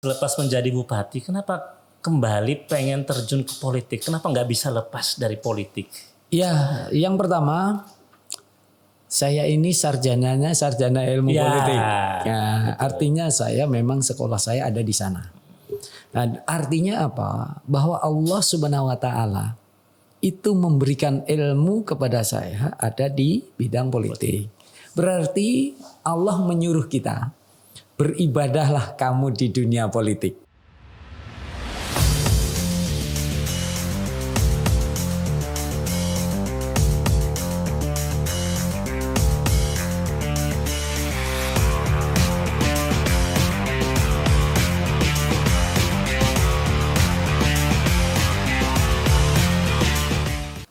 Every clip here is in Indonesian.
Lepas menjadi bupati, kenapa kembali pengen terjun ke politik? Kenapa nggak bisa lepas dari politik? Ya, yang pertama, saya ini sarjana ilmu politik. Ya, artinya saya memang sekolah saya ada di sana. Nah, artinya apa? Bahwa Allah Subhanahu wa taala itu memberikan ilmu kepada saya ada di bidang politik. Berarti Allah menyuruh kita, beribadahlah kamu di dunia politik.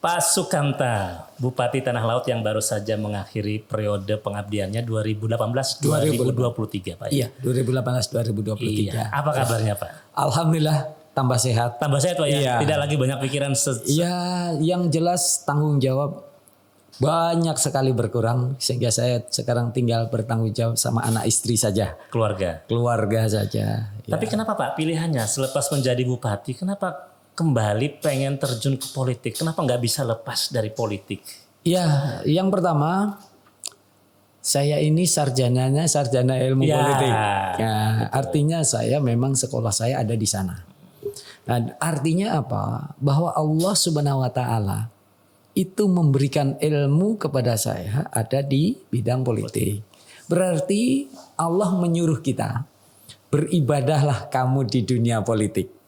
Pak Sukamta, Bupati Tanah Laut yang baru saja mengakhiri periode pengabdiannya 2018-2023, Pak. Iya, 2018-2023. Iya. Apa kabarnya, Pak? Alhamdulillah tambah sehat. Tambah sehat, Pak, ya? Iya. Tidak lagi banyak pikiran. Iya, yang jelas tanggung jawab banyak sekali berkurang sehingga saya sekarang tinggal bertanggung jawab sama anak istri saja. Keluarga saja. Tapi kenapa, Pak, pilihannya selepas menjadi bupati, kenapa kembali pengen terjun ke politik? Kenapa nggak bisa lepas dari politik? Ya, yang pertama, saya ini sarjana ilmu politik. Ya, artinya saya memang sekolah saya ada di sana. Nah, artinya apa? Bahwa Allah Subhanahu wa taala itu memberikan ilmu kepada saya ada di bidang politik. Berarti Allah menyuruh kita, beribadahlah kamu di dunia politik.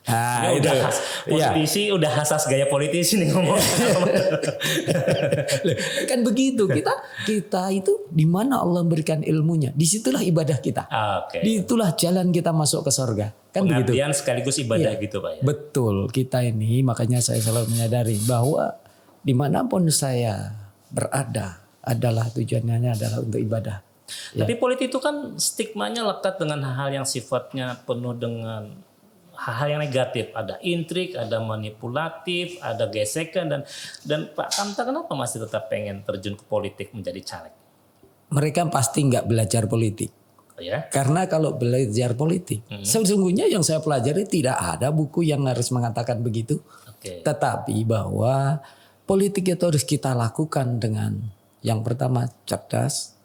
Nah, udah politisi, udah khas gaya politisi nih ngomong. Kan begitu, kita itu di mana Allah memberikan ilmunya, disitulah ibadah kita. Disitulah jalan kita masuk ke surga. Kan begitu. Pengabdian sekaligus ibadah gitu, Pak, ya. Betul, kita ini makanya saya selalu menyadari bahwa dimanapun saya berada adalah tujuannya adalah untuk ibadah. Tapi politik itu kan stigmanya lekat dengan hal yang sifatnya penuh dengan hal-hal yang negatif, ada intrik, ada manipulatif, ada gesekan dan Pak Kamta kenapa masih tetap pengen terjun ke politik menjadi caleg? Mereka pasti nggak belajar politik, ya? Karena kalau belajar politik, sesungguhnya yang saya pelajari tidak ada buku yang harus mengatakan begitu. Tetapi bahwa politik itu harus kita lakukan dengan yang pertama cerdas,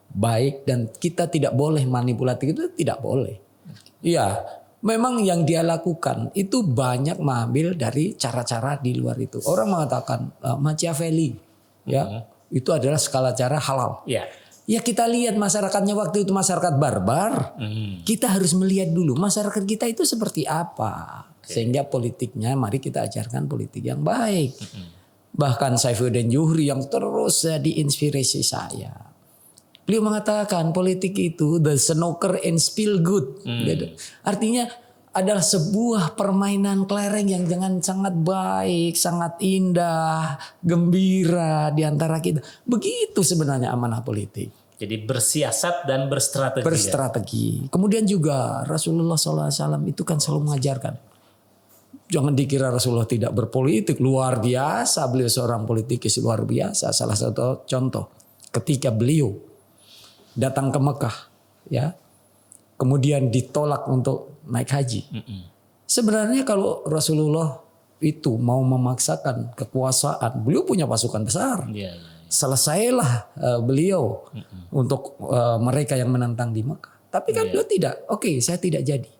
baik dan kita tidak boleh manipulatif, itu tidak boleh. Iya. Memang yang dia lakukan itu banyak mengambil dari cara-cara di luar itu. Orang mengatakan Machiavelli, ya itu adalah skala cara halal. Ya kita lihat masyarakatnya waktu itu masyarakat barbar. Kita harus melihat dulu masyarakat kita itu seperti apa. Sehingga politiknya mari kita ajarkan politik yang baik. Bahkan Saifuddin Zuhri yang terus jadi inspirasi saya. Beliau mengatakan politik itu the snooker and spill good. Artinya adalah sebuah permainan kelereng yang sangat baik, sangat indah, gembira di antara kita. Begitu sebenarnya amanah politik. Jadi bersiasat dan berstrategi. Berstrategi. Kemudian juga Rasulullah SAW itu kan selalu mengajarkan. Jangan dikira Rasulullah tidak berpolitik. Luar biasa. Beliau seorang politikus luar biasa. Salah satu contoh ketika beliau datang ke Mekah, ya, kemudian ditolak untuk naik haji. Sebenarnya kalau Rasulullah itu mau memaksakan kekuasaan, beliau punya pasukan besar. Selesailah beliau untuk mereka yang menentang di Mekah. Tapi kan beliau tidak. Oke, saya tidak jadi.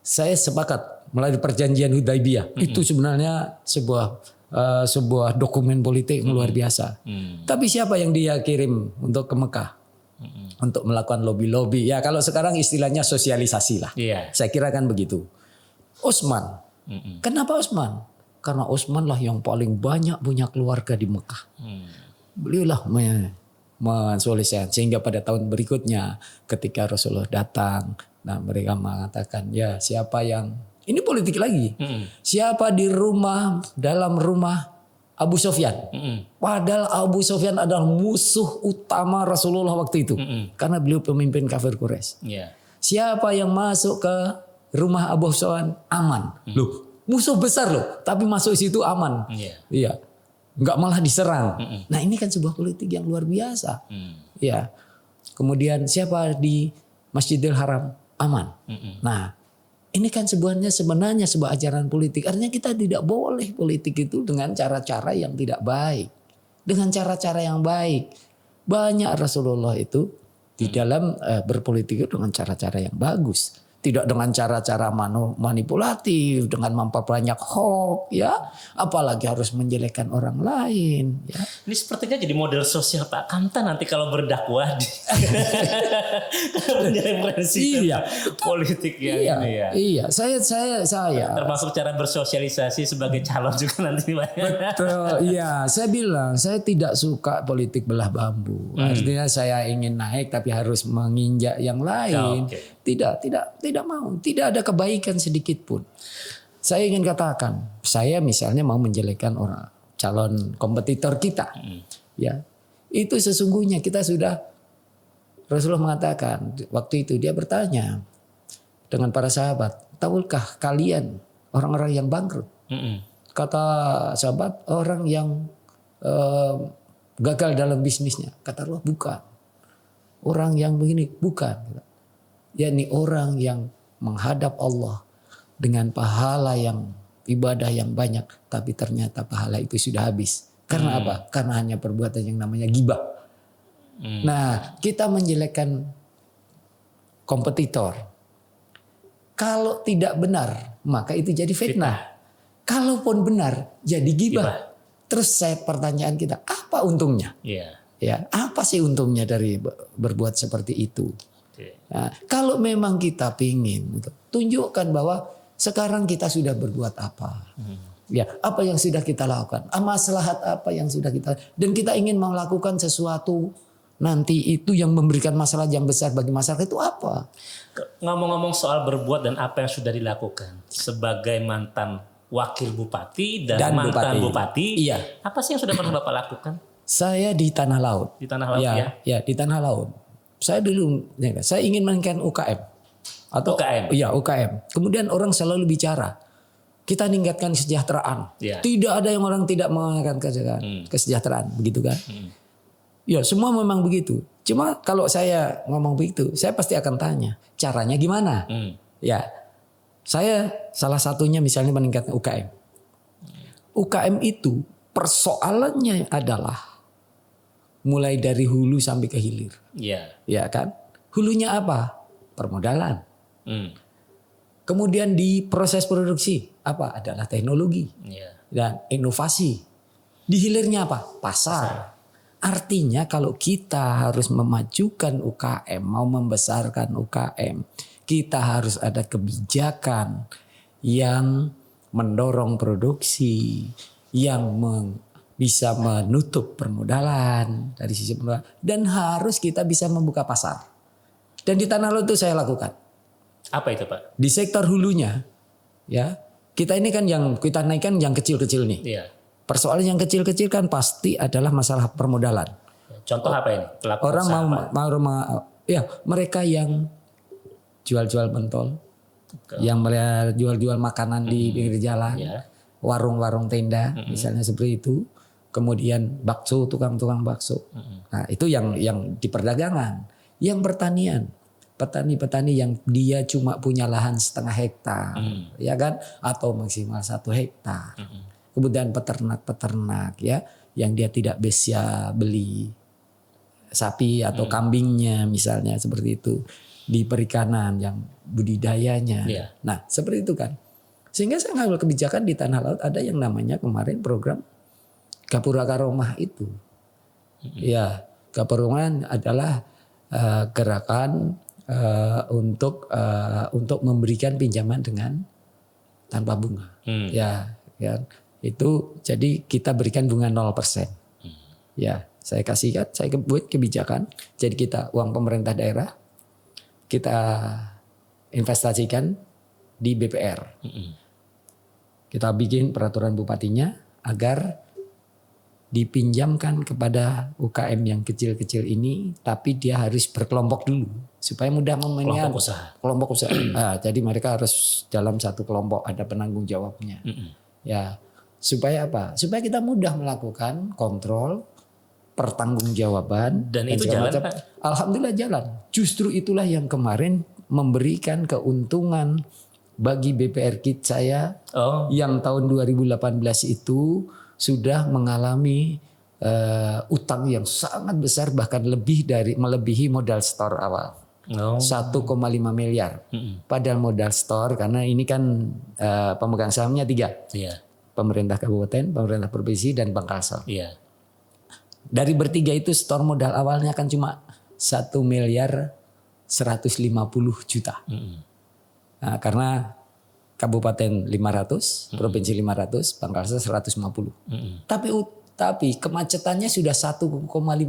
Saya sepakat melalui perjanjian Hudaibiyah. Itu sebenarnya sebuah dokumen politik yang luar biasa. Tapi siapa yang dia kirim untuk ke Mekah? Untuk melakukan lobby-lobby. Ya kalau sekarang istilahnya sosialisasi lah. Saya kira kan begitu. Utsman. Kenapa Utsman? Karena Utsman lah yang paling banyak punya keluarga di Mekah. Beliau lah mensosialisasikan. Sehingga pada tahun berikutnya ketika Rasulullah datang. Nah mereka mengatakan ya siapa yang. Ini politik lagi. Siapa di dalam rumah Abu Sufyan. Padahal Abu Sufyan adalah musuh utama Rasulullah waktu itu. Karena beliau pemimpin kafir Quraisy. Siapa yang masuk ke rumah Abu Sufyan? Aman. Loh, musuh besar loh. Tapi masuk situ aman. Iya. Enggak malah diserang. Nah ini kan sebuah politik yang luar biasa. Ya. Kemudian siapa di Masjidil Haram? aman. Nah, ini kan sebenarnya sebuah ajaran politik. Artinya kita tidak boleh politik itu dengan cara-cara yang tidak baik. Dengan cara-cara yang baik. Banyak Rasulullah itu di dalam berpolitik itu dengan cara-cara yang bagus. Tidak dengan cara-cara manipulatif, dengan memperbanyak hoax, ya, apalagi harus menjelekkan orang lain. Ya. Ini sepertinya jadi model sosial Pak Kamta nanti kalau berdakwah di referensi Iya. politik yang ini ya. Iya, saya. Termasuk cara bersosialisasi sebagai calon juga nanti Pak. Betul, iya. Saya bilang saya tidak suka politik belah bambu. Artinya saya ingin naik tapi harus menginjak yang lain. Oke. Tidak mau. Tidak ada kebaikan sedikit pun. Saya ingin katakan, saya misalnya mau menjelekkan orang calon kompetitor kita. Ya. Itu sesungguhnya kita sudah, Rasulullah mengatakan waktu itu dia bertanya dengan para sahabat, tahukah kalian orang-orang yang bangkrut? Kata sahabat, orang yang gagal dalam bisnisnya. Kata Allah, bukan. Orang yang begini, bukan. Yakni orang yang menghadap Allah dengan pahala yang ibadah yang banyak, tapi ternyata pahala itu sudah habis. Karena apa? Karena hanya perbuatan yang namanya ghibah. Nah, kita menjelekkan kompetitor. Kalau tidak benar, maka itu jadi fitnah. Kalaupun benar, jadi ghibah. Terus pertanyaan kita, apa untungnya? Ya, apa sih untungnya dari berbuat seperti itu? Nah, kalau memang kita pingin, tunjukkan bahwa sekarang kita sudah berbuat apa, ya, apa yang sudah kita lakukan, maslahat apa yang sudah kita, dan kita ingin melakukan sesuatu nanti itu yang memberikan masalah yang besar bagi masyarakat itu apa? Ngomong-ngomong soal berbuat dan apa yang sudah dilakukan sebagai mantan wakil bupati dan mantan bupati, iya. Apa sih yang sudah pernah Bapak lakukan? Saya di Tanah Laut. Di Tanah Laut ya? Ya, di Tanah Laut. Saya dulu, saya ingin meningkatkan UKM. Atau UKM? Iya, UKM. Kemudian orang selalu bicara, kita meningkatkan kesejahteraan. Ya. Tidak ada yang orang tidak meningkatkan kesejahteraan. Begitu kan? Ya, semua memang begitu. Cuma kalau saya ngomong begitu, saya pasti akan tanya, caranya gimana? Ya, saya salah satunya misalnya meningkatkan UKM. UKM itu persoalannya adalah mulai dari hulu sampai ke hilir. Iya. Ya kan? Hulunya apa? Permodalan. Kemudian di proses produksi apa? Adalah teknologi dan inovasi. Di hilirnya apa? Pasar. Artinya kalau kita harus memajukan UKM, mau membesarkan UKM, kita harus ada kebijakan yang mendorong produksi, yang bisa menutup permodalan dari sisi permodalan, dan harus kita bisa membuka pasar. Dan di Tanah Laut itu saya lakukan. Apa itu Pak? Di sektor hulunya, ya kita ini kan yang kita naikkan yang kecil-kecil nih. Iya. Persoalan yang kecil-kecil kan pasti adalah masalah permodalan. Contoh apa ini? Pelaku Orang usaha ya mereka yang jual-jual mentol, yang jual-jual makanan di pinggir jalan, warung-warung tenda, misalnya seperti itu. Kemudian bakso, tukang-tukang bakso. Nah, itu yang di perdagangan. Yang pertanian, petani-petani yang dia cuma punya lahan 0,5 hektar, ya kan, atau maksimal 1 hektar. Kemudian peternak-peternak ya, yang dia tidak bisa beli sapi atau kambingnya misalnya seperti itu, di perikanan yang budidayanya. Nah, seperti itu kan. Sehingga saya ngambil kebijakan di Tanah Laut ada yang namanya kemarin program Gapura Karomah itu. Ya, Gapura Karomah adalah gerakan untuk memberikan pinjaman dengan tanpa bunga. Ya, itu jadi kita berikan bunga 0%. Ya, saya kasihkan, saya buat kebijakan. Jadi kita uang pemerintah daerah kita investasikan di BPR. Kita bikin peraturan bupatinya agar dipinjamkan kepada UKM yang kecil-kecil ini, tapi dia harus berkelompok dulu supaya mudah memenuhi kelompok usaha. Nah, jadi mereka harus dalam satu kelompok, ada penanggung jawabnya. Ya, supaya apa? Supaya kita mudah melakukan kontrol, pertanggungjawaban dan itu jalan Pak. Alhamdulillah jalan. Justru itulah yang kemarin memberikan keuntungan bagi BPR Kit saya Oh, yang tahun 2018 itu sudah mengalami utang yang sangat besar, bahkan melebihi modal store awal. oh. 1,5 miliar. Padahal modal store, karena ini kan pemegang sahamnya 3. Iya, Pemerintah kabupaten, pemerintah provinsi, dan Bank Kalsel. iya. Dari bertiga itu store modal awalnya kan cuma 1 miliar 150 juta. Nah, karena kabupaten 500, provinsi 500, Bank Kalsel 150. Tapi kemacetannya sudah 1,5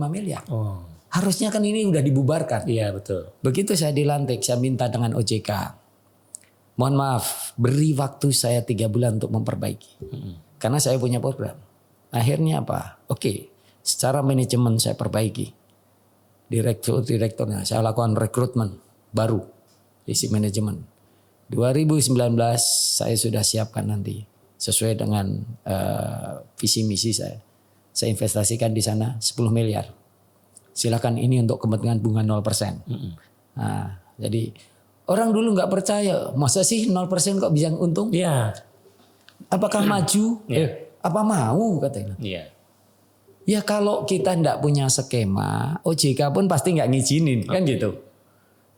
miliar. Oh, Harusnya kan ini udah dibubarkan. iya betul. Begitu saya dilantik, saya minta dengan OJK. Mohon maaf, beri waktu saya 3 bulan untuk memperbaiki. Karena saya punya program. Akhirnya apa? Oke, secara manajemen saya perbaiki. Direkturnya saya lakukan rekrutmen baru. Isi manajemen. 2019 saya sudah siapkan nanti. Sesuai dengan visi misi saya. Saya investasikan di sana 10 miliar. Silakan, ini untuk kepentingan bunga 0%. Nah, jadi orang dulu nggak percaya, masa sih 0% kok bisa untung? Iya, Apakah maju? Iya. Apa mau katanya? iya. Ya kalau kita nggak punya skema, OJK pun pasti nggak ngizinin, kan gitu.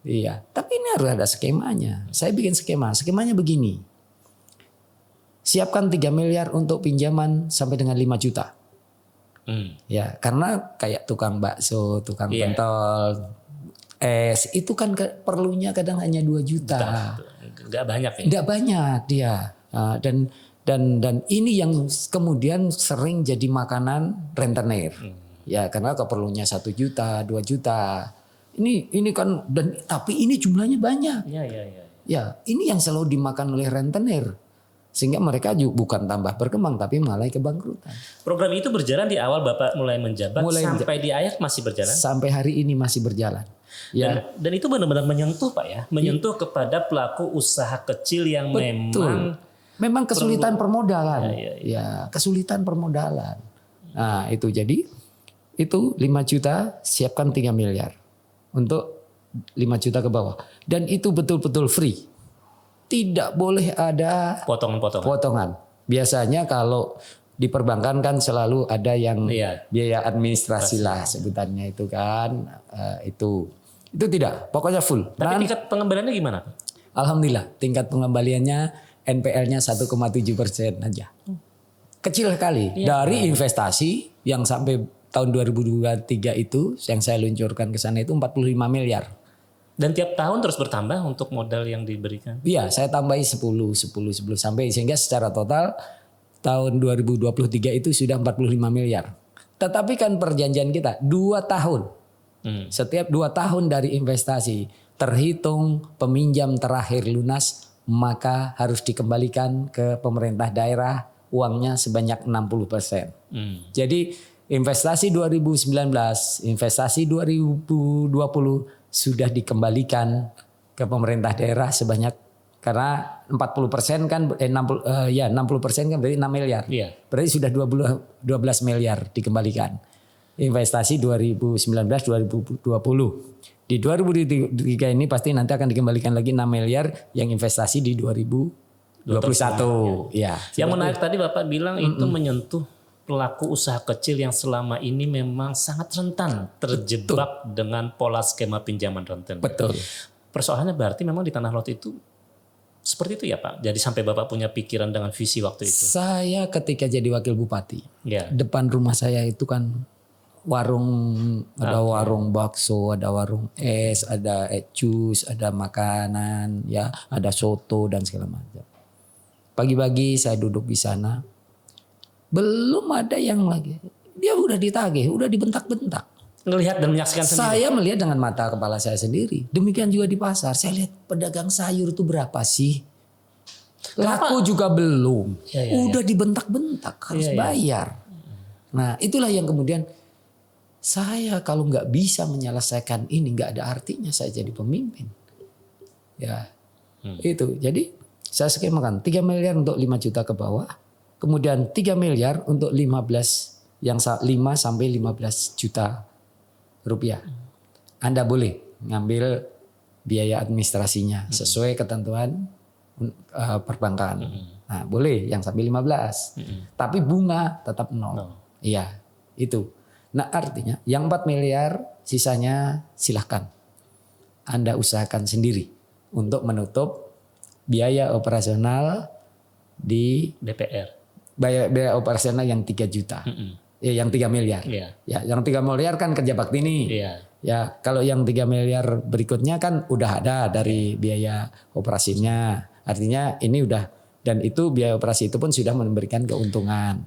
Iya, tapi ini harus ada skemanya. Saya bikin skema. Skemanya begini. Siapkan 3 miliar untuk pinjaman sampai dengan 5 juta. Ya, karena kayak tukang bakso, tukang Iya. pentol, es, itu kan perlunya kadang hanya 2 juta. Nggak banyak ya. Tidak banyak dia. Dan ini yang kemudian sering jadi makanan rentenir. Ya, karena keperluannya 1 juta, 2 juta. Ini kan, dan tapi ini jumlahnya banyak. Iya, iya, iya. Ya, ini yang selalu dimakan oleh rentenir. Sehingga mereka juga bukan tambah berkembang tapi malah kebangkrutan. Program itu berjalan di awal Bapak mulai menjabat sampai di akhir masih berjalan. Sampai hari ini masih berjalan. Ya, Dan itu benar-benar menyentuh Pak ya, menyentuh kepada pelaku usaha kecil yang memang kesulitan permodalan. Ya. Ya, kesulitan permodalan. Nah, itu jadi itu 5 juta siapkan 3 miliar untuk 5 juta ke bawah. Dan itu betul-betul free. Tidak boleh ada potongan-potongan. potongan. Biasanya kalau di perbankan kan selalu ada yang Iya. biaya administrasi lah sebutannya itu kan. Itu tidak, pokoknya full. Tapi tingkat pengembaliannya gimana? Alhamdulillah tingkat pengembaliannya NPL-nya 1,7% aja. Kecil sekali. Dari investasi yang sampai tahun 2023 itu yang saya luncurkan ke sana itu 45 miliar. Dan tiap tahun terus bertambah untuk modal yang diberikan. Iya, saya tambahi 10 sampai sehingga secara total tahun 2023 itu sudah 45 miliar. Tetapi kan perjanjian kita 2 tahun. Setiap 2 tahun dari investasi terhitung peminjam terakhir lunas, maka harus dikembalikan ke pemerintah daerah uangnya sebanyak 60%. Jadi investasi 2019, investasi 2020 sudah dikembalikan ke pemerintah daerah sebanyak, karena 40% kan 60% kan berarti 6 miliar. Iya. Berarti sudah 12 miliar dikembalikan. Investasi 2019-2020. Di 2023 ini pasti nanti akan dikembalikan lagi 6 miliar yang investasi di 2021. Ya. Yang menarik tadi Bapak bilang itu menyentuh pelaku usaha kecil yang selama ini memang sangat rentan terjebak dengan pola skema pinjaman rentenir. Betul. Persoalannya berarti memang di Tanah Lot itu seperti itu ya Pak. Jadi sampai Bapak punya pikiran dengan visi waktu itu. Saya ketika jadi wakil bupati, Ya. depan rumah saya itu kan ada warung bakso, ada warung es, ada jus, ada makanan, ya, ada soto dan segala macam. Pagi-pagi saya duduk di sana. Belum ada yang lagi. Dia udah ditagih, udah dibentak-bentak. Ngelihat dan menyaksikan sendiri. Saya melihat dengan mata kepala saya sendiri. Demikian juga di pasar. Saya lihat pedagang sayur itu berapa sih? Laku juga belum. Udah dibentak-bentak, harus bayar. Nah, itulah yang kemudian saya kalau nggak bisa menyelesaikan ini, nggak ada artinya saya jadi pemimpin. Ya, itu. Jadi saya skemakan 3 miliar untuk 5 juta ke bawah. Kemudian 3 miliar untuk 5 sampai 15 juta rupiah. Anda boleh ngambil biaya administrasinya sesuai ketentuan perbankan. Nah, boleh yang sampai 15. Tapi bunga tetap 0. Iya, itu. Nah, artinya yang 4 miliar sisanya silahkan Anda usahakan sendiri untuk menutup biaya operasional di DPR. biaya operasional yang 3 juta. Ya, yang 3 miliar. Iya. Ya, yang 3 miliar kan kerja bakti nih. Iya. Ya, kalau yang 3 miliar berikutnya kan udah ada dari biaya operasinya. Artinya ini udah, dan itu biaya operasi itu pun sudah memberikan keuntungan.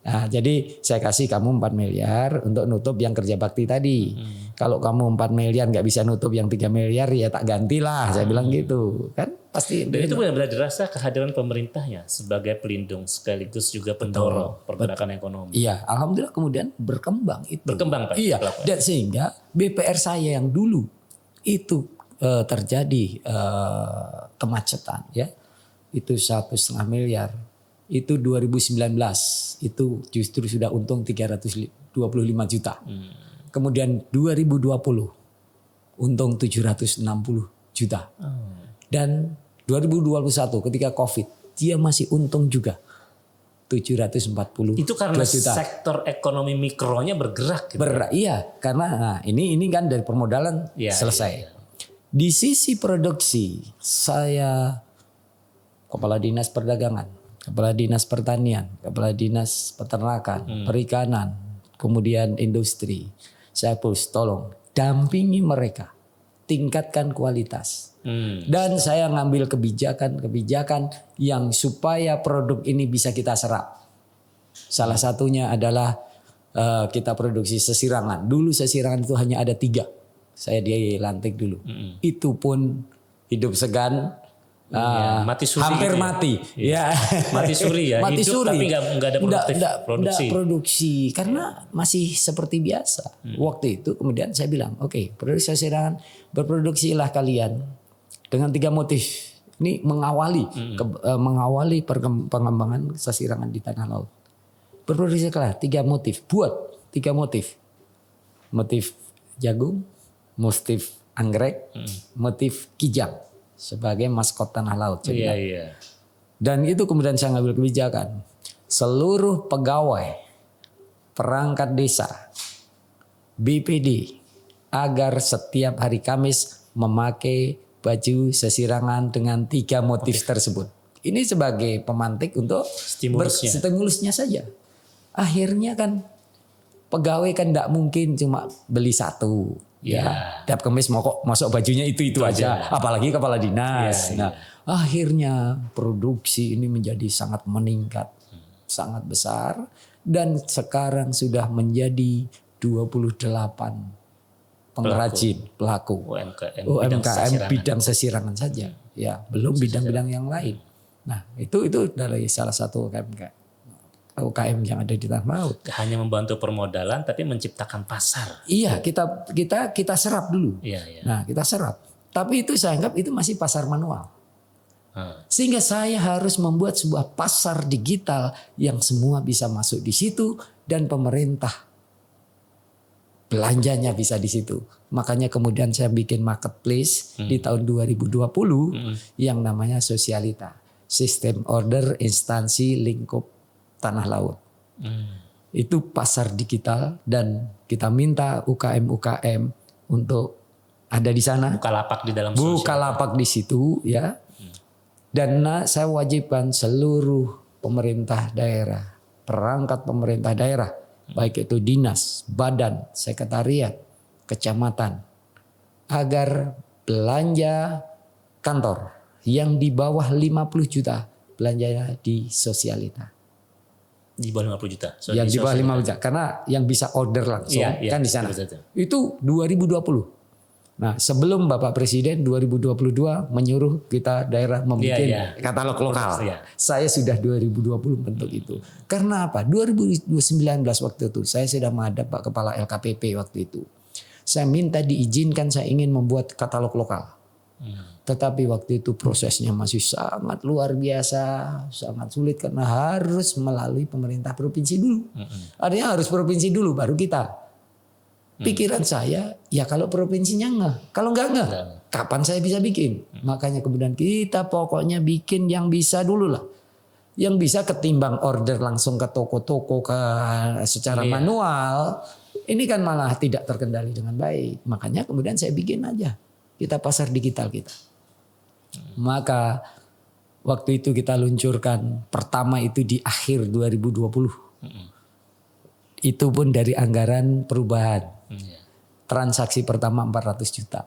Nah, jadi saya kasih kamu 4 miliar untuk nutup yang kerja bakti tadi. Kalau kamu 4 miliar nggak bisa nutup yang 3 miliar ya tak gantilah. Saya bilang gitu. Kan pasti. Dan itu benar-benar dirasa kehadiran pemerintahnya sebagai pelindung sekaligus juga pendorong pergerakan ekonomi. Iya, alhamdulillah kemudian berkembang itu. Berkembang Pak. Iya, dan sehingga BPR saya yang dulu itu terjadi kemacetan ya. Itu 1,5 miliar. Itu 2019 itu justru sudah untung 325 juta. Kemudian 2020 untung 760 juta. Dan 2021 ketika Covid dia masih untung juga 740 Itu karena juta. sektor ekonomi mikronya bergerak gitu. Iya, karena nah, ini kan dari permodalan selesai. Iya. Di sisi produksi saya Kepala Dinas Perdagangan, Kepala Dinas Pertanian, Kepala Dinas Peternakan, Perikanan, kemudian industri. Saya tolong dampingi mereka, tingkatkan kualitas. Dan saya ngambil kebijakan yang supaya produk ini bisa kita serap. Salah satunya adalah kita produksi sesirangan. Dulu sesirangan itu hanya ada 3. Saya dilantik dulu. Itu pun hidup segan. Mati suri hampir gitu ya? mati ya. Mati suri ya. Mati Hidup suri. tapi nggak ada produksi. Nggak produksi karena masih seperti biasa. Waktu itu kemudian saya bilang oke, produksi sesirangan berproduksilah kalian dengan 3 motif. Ini mengawali pengembangan sesirangan di tanah laut. Berproduksilah 3 motif. Buat 3 motif. Motif jagung, motif anggrek, motif kijang sebagai maskot tanah laut. Iya. Dan itu kemudian saya ngambil kebijakan. Seluruh pegawai perangkat desa, BPD, agar setiap hari Kamis memakai baju sesirangan dengan 3 motif tersebut. Ini sebagai pemantik untuk stimulusnya saja. Akhirnya kan pegawai kan tidak mungkin cuma beli 1. Ya, tiap Kamis masuk bajunya itu aja. Apalagi kepala dinas. Nah, akhirnya produksi ini menjadi sangat meningkat, sangat besar, dan sekarang sudah menjadi 28 pengrajin pelaku UMKM bidang sesirangan saja. Ya, belum bidang-bidang yang lain. Nah, itu dari salah satu UKM yang ada di tanah laut. Hanya membantu permodalan tapi menciptakan pasar. Iya, kita serap dulu. Iya. Nah, kita serap. Tapi itu saya anggap itu masih pasar manual. Sehingga saya harus membuat sebuah pasar digital yang semua bisa masuk di situ dan pemerintah belanjanya bisa di situ. Makanya kemudian saya bikin marketplace di tahun 2020 yang namanya Sosialita, Sistem Order Instansi Lingkup Tanah Laut. Itu pasar digital dan kita minta UKM untuk ada di sana. Bukalapak di dalam Bukalapak di situ ya. Dan saya wajibkan seluruh pemerintah daerah, perangkat pemerintah daerah, baik itu dinas, badan, sekretariat, kecamatan, agar belanja kantor yang di bawah 50 juta belanjanya di Sosialita. Di bawah 50 juta. Yang di bawah 50 juta. Karena yang bisa order langsung kan di sana. Betul. Itu 2020. Nah, sebelum Bapak Presiden 2022 menyuruh kita daerah membuat katalog lokal. Saya sudah 2020 bentuk itu. Karena apa? 2019 waktu itu saya sudah menghadap Pak Kepala LKPP waktu itu. Saya minta diizinkan, saya ingin membuat katalog lokal. Tetapi waktu itu prosesnya masih sangat luar biasa, sangat sulit karena harus melalui pemerintah provinsi dulu. Artinya harus provinsi dulu baru kita. Pikiran saya, ya kalau provinsinya nggak, kalau nggak, kapan saya bisa bikin? Makanya kemudian kita pokoknya bikin yang bisa dulu lah. Yang bisa ketimbang order langsung ke toko-toko secara manual, ini kan malah tidak terkendali dengan baik. Makanya kemudian saya bikin aja, kita pasar digital kita. Maka waktu itu kita luncurkan pertama itu di akhir 2020. Itu pun dari anggaran perubahan. Transaksi pertama 400 juta.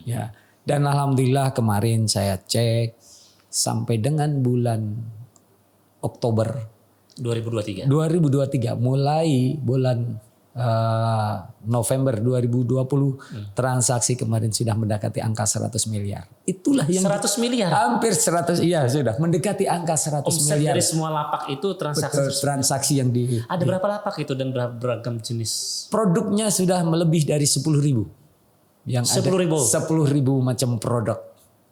Ya. Dan alhamdulillah kemarin saya cek sampai dengan bulan Oktober 2023. Mulai bulan November 2020 transaksi kemarin sudah mendekati angka 100 miliar. Itulah yang 100 miliar. Hampir 100, iya sudah mendekati angka 100 Omset miliar. dari semua lapak itu transaksi. Betul, transaksi yang Ada berapa lapak itu dan beragam jenis? Produknya sudah melebih dari 10.000. Yang 10.000. ada 10.000 macam produk.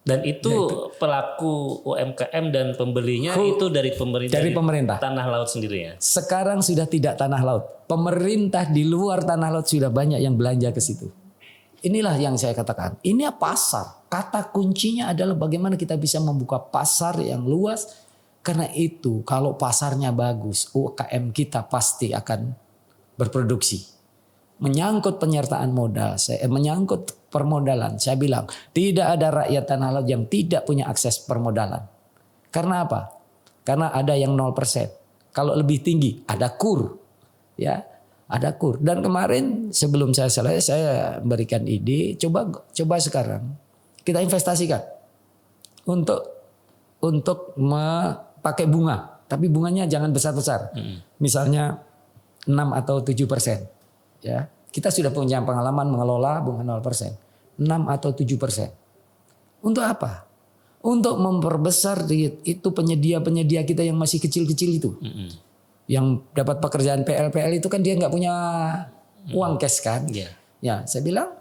Dan itu pelaku UMKM dan pembelinya itu dari pemerintah. Tanah laut sendiri ya. Sekarang sudah tidak tanah laut. Pemerintah di luar tanah laut sudah banyak yang belanja ke situ. Inilah yang saya katakan. Ini pasar. Kata kuncinya adalah bagaimana kita bisa membuka pasar yang luas. Karena itu kalau pasarnya bagus, UMKM kita pasti akan berproduksi. Menyangkut penyertaan modal, menyangkut permodalan, saya bilang tidak ada rakyat tanah laut yang tidak punya akses permodalan. Karena apa? Karena ada yang 0%. Kalau lebih tinggi ada KUR, ya ada KUR. Dan kemarin sebelum saya selesai saya berikan ide, coba sekarang kita investasikan untuk pakai bunga, tapi bunganya jangan besar-besar. Misalnya 6 atau 7%. Ya, kita sudah punya pengalaman mengelola bunga 0%, 6 atau 7%. Untuk apa? Untuk memperbesar itu penyedia-penyedia kita yang masih kecil-kecil itu, yang dapat pekerjaan PL itu kan dia nggak punya uang cash kan? Ya, saya bilang,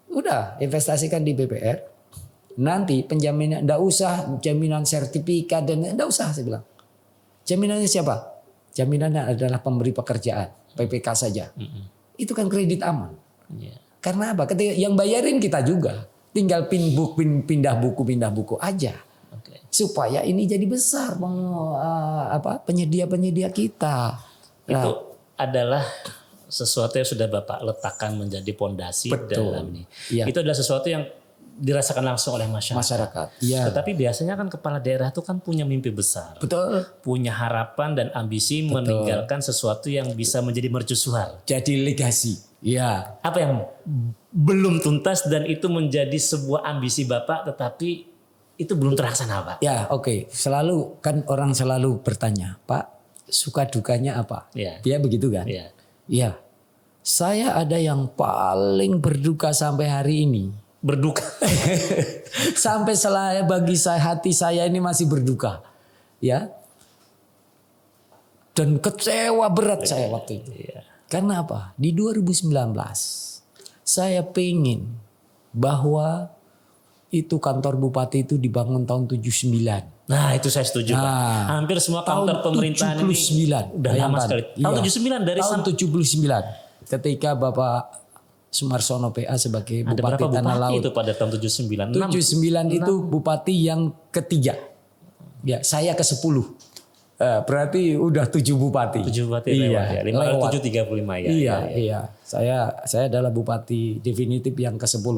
udah investasikan di BPR. Nanti penjaminan, nggak usah jaminan sertifikat dan nggak usah saya bilang. Jaminannya siapa? Jaminannya adalah pemberi pekerjaan, PPK saja. Itu kan kredit aman. Karena apa? Ketika yang bayarin kita juga. Tinggal pindah buku aja. Supaya ini jadi besar penyedia-penyedia kita. Itu adalah sesuatu yang sudah Bapak letakkan menjadi pondasi dalam ini. Ya. Itu adalah sesuatu yang dirasakan langsung oleh masyarakat. Ya. Tetapi biasanya kan kepala daerah itu kan punya mimpi besar. Betul. Punya harapan dan ambisi meninggalkan sesuatu yang bisa menjadi mercusuar. Jadi legasi. Ya. Apa yang belum tuntas dan itu menjadi sebuah ambisi Bapak tetapi itu belum terlaksana Pak? Ya, oke. Selalu kan orang selalu bertanya, Pak, suka dukanya apa? Ya begitu kan? Iya. Saya ada yang paling berduka sampai hari ini. Berduka. Sampai bagi hati saya ini masih berduka. Ya. Dan kecewa berat saya waktu itu. Karena apa? Di 2019 saya pengen bahwa itu kantor bupati itu dibangun tahun 79. Nah, itu saya setuju, Pak. Hampir semua kantor pemerintahan 79, ini udah lama sekali. Tahun 79 dari tahun 79. Ketika Bapak Sumarsono PA sebagai Bupati Tanah Laut. Itu pada tahun 79. 79 itu Bupati yang ketiga. Ya, saya ke-10. Berarti udah 7 bupati. 7 bupati lewat ya. 735 ya. Iya. Saya adalah bupati definitif yang ke-10.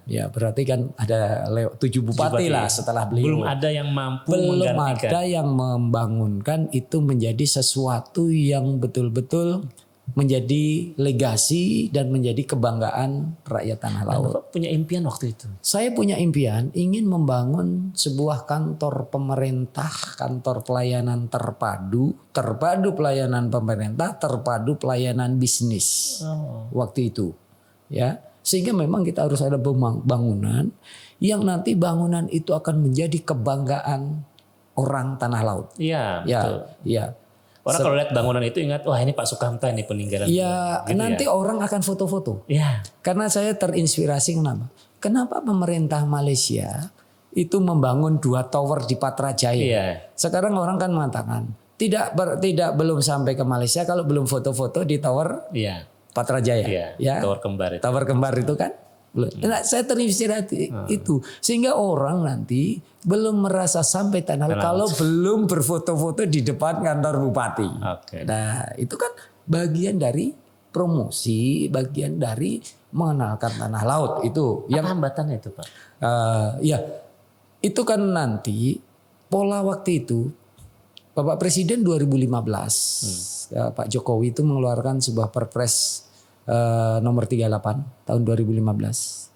Ya, berarti kan ada 7 bupati lah setelah beliau. Belum ada yang mampu menggantikan. Belum ada yang membangunkan itu menjadi sesuatu yang betul-betul menjadi legasi dan menjadi kebanggaan rakyat tanah laut. Bapak punya impian waktu itu? Saya punya impian ingin membangun sebuah kantor pemerintah, kantor pelayanan terpadu pelayanan pemerintah, terpadu pelayanan bisnis. Waktu itu. Ya, sehingga memang kita harus ada bangunan yang nanti bangunan itu akan menjadi kebanggaan orang tanah laut. Iya, betul. Ya. Orang kalau lihat bangunan itu ingat, wah ini Pak Sukamta ini peninggalan. Ya, gitu nanti orang akan foto-foto. Ya. Karena saya terinspirasi kenapa? Kenapa pemerintah Malaysia itu membangun 2 tower di Patrajaya? Iya. Sekarang orang kan mengatakan belum sampai ke Malaysia kalau belum foto-foto di tower Patrajaya. Iya, Ya. tower kembar itu. Tower kembar itu kan. Nah, saya terinspirasi itu sehingga orang nanti belum merasa sampai Tanah Lot kalau belum berfoto-foto di depan kantor bupati. Oke. Nah itu kan bagian dari promosi, bagian dari mengenalkan Tanah Laut itu. Apa hambatannya itu Pak? Ya itu kan nanti pola waktu itu Bapak Presiden 2015 Pak Jokowi itu mengeluarkan sebuah Perpres nomor 38 tahun 2015.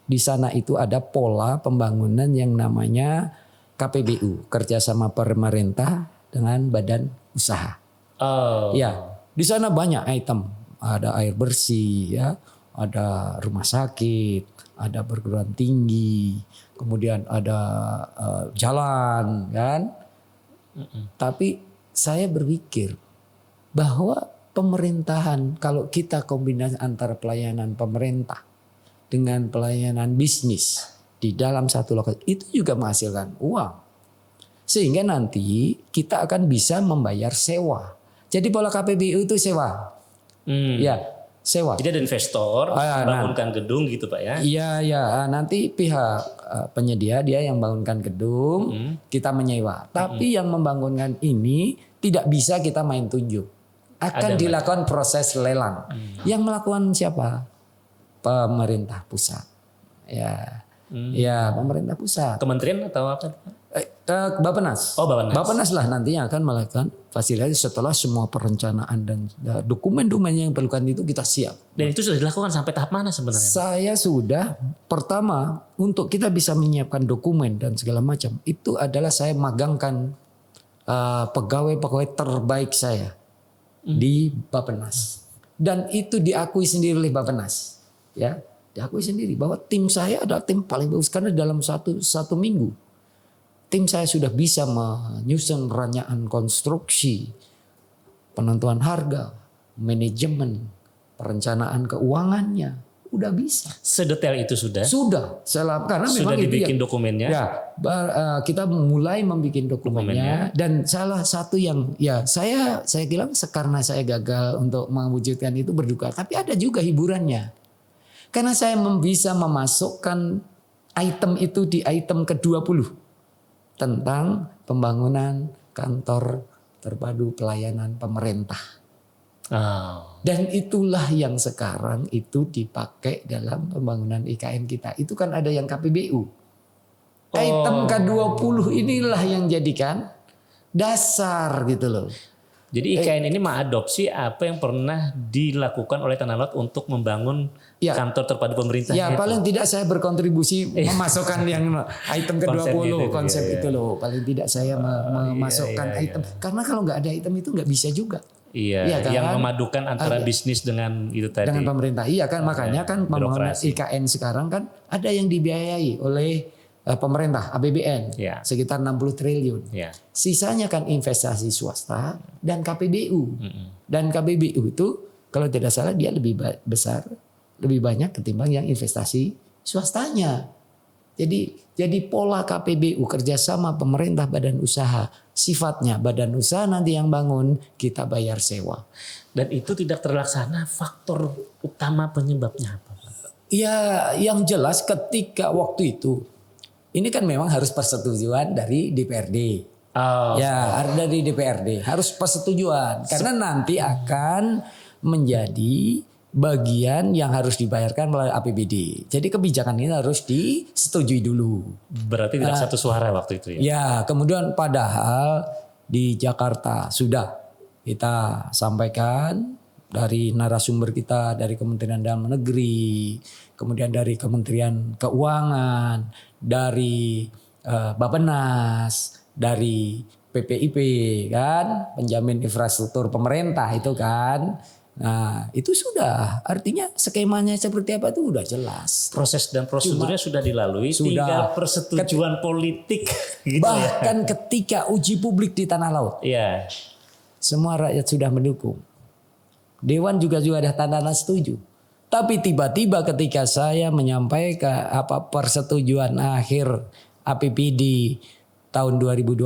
Di sana itu ada pola pembangunan yang namanya KPBU, kerjasama pemerintah dengan badan usaha. Oh. Ya, di sana banyak item, ada air bersih, ya, ada rumah sakit, ada perguruan tinggi, kemudian ada jalan, kan? Tapi saya berpikir bahwa pemerintahan kalau kita kombinasi antara pelayanan pemerintah dengan pelayanan bisnis di dalam satu lokasi itu juga menghasilkan uang. Sehingga nanti kita akan bisa membayar sewa. Jadi pola KPBU itu sewa. Ya, sewa. Jadi ada investor bangunkan gedung gitu Pak ya? Iya, ya. Nanti pihak penyedia dia yang bangunkan gedung, kita menyewa. Tapi yang membangunkan ini tidak bisa kita main tunjuk. Akan dilakukan proses lelang. Yang melakukan siapa? Pemerintah pusat. Ya, ya pemerintah pusat. Kementerian atau apa? Bappenas. Oh Bappenas. Bappenas lah nantinya akan melakukan fasilitasi setelah semua perencanaan dan dokumen-dokumen yang diperlukan itu kita siap. Dan itu sudah dilakukan sampai tahap mana sebenarnya? Saya sudah pertama untuk kita bisa menyiapkan dokumen dan segala macam itu adalah saya magangkan pegawai-pegawai terbaik saya di Bappenas dan itu diakui sendiri oleh Bappenas, ya diakui sendiri bahwa tim saya adalah tim paling bagus karena dalam satu minggu tim saya sudah bisa menyusun perencanaan konstruksi, penentuan harga, manajemen, perencanaan keuangannya, udah bisa. Sedetail itu sudah? Sudah, karena sudah memang dibikin itu dokumennya. Ya, kita mulai membuat dokumennya dan salah satu yang ya saya bilang karena saya gagal untuk mewujudkan itu berduka, tapi ada juga hiburannya. Karena saya bisa memasukkan item itu di item ke-20 tentang pembangunan kantor terpadu pelayanan pemerintah. Dan itulah yang sekarang itu dipakai dalam pembangunan IKN kita. Itu kan ada yang KPBU. Item K20 inilah yang jadikan dasar gitu loh. Jadi IKN ini mengadopsi apa yang pernah dilakukan oleh Tanah Lot untuk membangun kantor terpadu pemerintah. Ya paling tidak saya berkontribusi memasukkan yang item ke-20 konsep itu loh. Paling tidak saya memasukkan item. Karena kalau nggak ada item itu nggak bisa juga. Iya, kan? Yang memadukan antara bisnis dengan itu tadi. Dengan pemerintah. Iya kan, makanya kan pembangunan IKN sekarang kan ada yang dibiayai oleh pemerintah APBN sekitar 60 triliun. Sisanya kan investasi swasta dan KPBU. Dan KPBU itu kalau tidak salah dia lebih besar, lebih banyak ketimbang yang investasi swastanya. Jadi pola KPBU kerjasama pemerintah badan usaha sifatnya badan usaha nanti yang bangun kita bayar sewa. Dan itu tidak terlaksana faktor utama penyebabnya apa? Ya yang jelas ketika waktu itu ini kan memang harus persetujuan dari DPRD. Ya harus dari DPRD harus persetujuan karena nanti akan menjadi bagian yang harus dibayarkan melalui APBD. Jadi kebijakan ini harus disetujui dulu. Berarti tidak satu suara waktu itu ya? Ya, kemudian padahal di Jakarta sudah kita sampaikan dari narasumber kita dari Kementerian Dalam Negeri, kemudian dari Kementerian Keuangan, dari Bappenas, dari PPIP kan, penjamin infrastruktur pemerintah itu kan. Nah itu sudah artinya skemanya seperti apa itu udah jelas. Proses dan prosedurnya sudah dilalui, tinggal persetujuan politik gitu. Bahkan ketika uji publik di Tanah Laut, semua rakyat sudah mendukung. Dewan juga ada tanda setuju. Tapi tiba-tiba ketika saya menyampaikan persetujuan akhir APBD tahun 2020,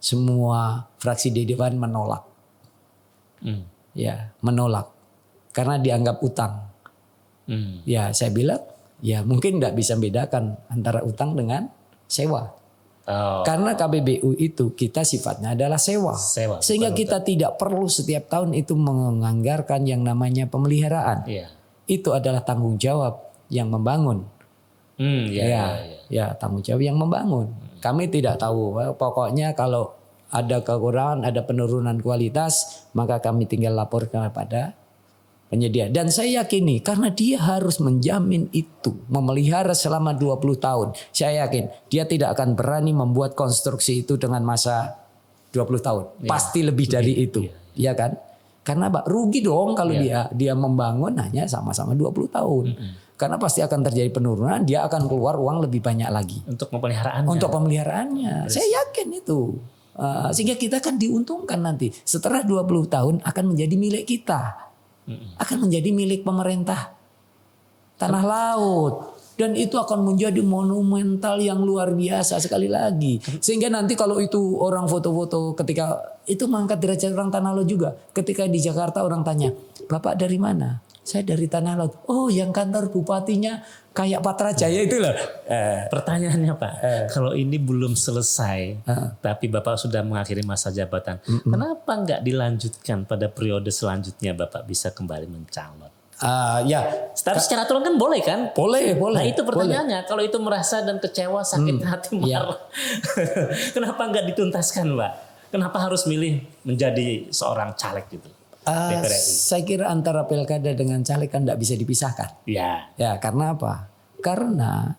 semua fraksi di Dewan menolak. Ya, menolak. karena dianggap utang. Ya saya bilang ya mungkin tidak bisa bedakan antara utang dengan sewa. Karena KBBU itu kita sifatnya adalah sewa. Sehingga kita tidak perlu setiap tahun itu menganggarkan yang namanya pemeliharaan. Itu adalah tanggung jawab yang membangun. Ya, tanggung jawab yang membangun. Kami tidak tahu. Pokoknya kalau ada kekurangan, ada penurunan kualitas, maka kami tinggal laporkan kepada penyedia. Dan saya yakini karena dia harus menjamin itu, memelihara selama 20 tahun. Saya yakin dia tidak akan berani membuat konstruksi itu dengan masa 20 tahun. Pasti lebih dari itu. Ya kan? Karena rugi dong kalau dia membangun hanya sama-sama 20 tahun. Karena pasti akan terjadi penurunan, dia akan keluar uang lebih banyak lagi. Untuk pemeliharaannya. Untuk pemeliharaannya. Saya yakin itu. Sehingga kita akan diuntungkan nanti. Setelah 20 tahun akan menjadi milik kita. Akan menjadi milik pemerintah tanah laut. Dan itu akan menjadi monumental yang luar biasa sekali lagi. Sehingga nanti kalau itu orang foto-foto ketika itu mengangkat derajat orang tanah laut juga. Ketika di Jakarta orang tanya, Bapak dari mana? Saya dari Tanah Laut. Oh yang kantor bupatinya kayak Patrajaya itulah. Pertanyaannya Pak, kalau ini belum selesai, tapi Bapak sudah mengakhiri masa jabatan, kenapa nggak dilanjutkan pada periode selanjutnya Bapak bisa kembali mencalon? Ya. Tapi secara aturan kan boleh kan? Boleh. Nah itu pertanyaannya, kalau itu merasa dan kecewa, sakit hati, marah, kenapa nggak dituntaskan Pak? Kenapa harus milih menjadi seorang caleg gitu? Saya kira antara pilkada dengan caleg kan tidak bisa dipisahkan. Ya, karena apa? Karena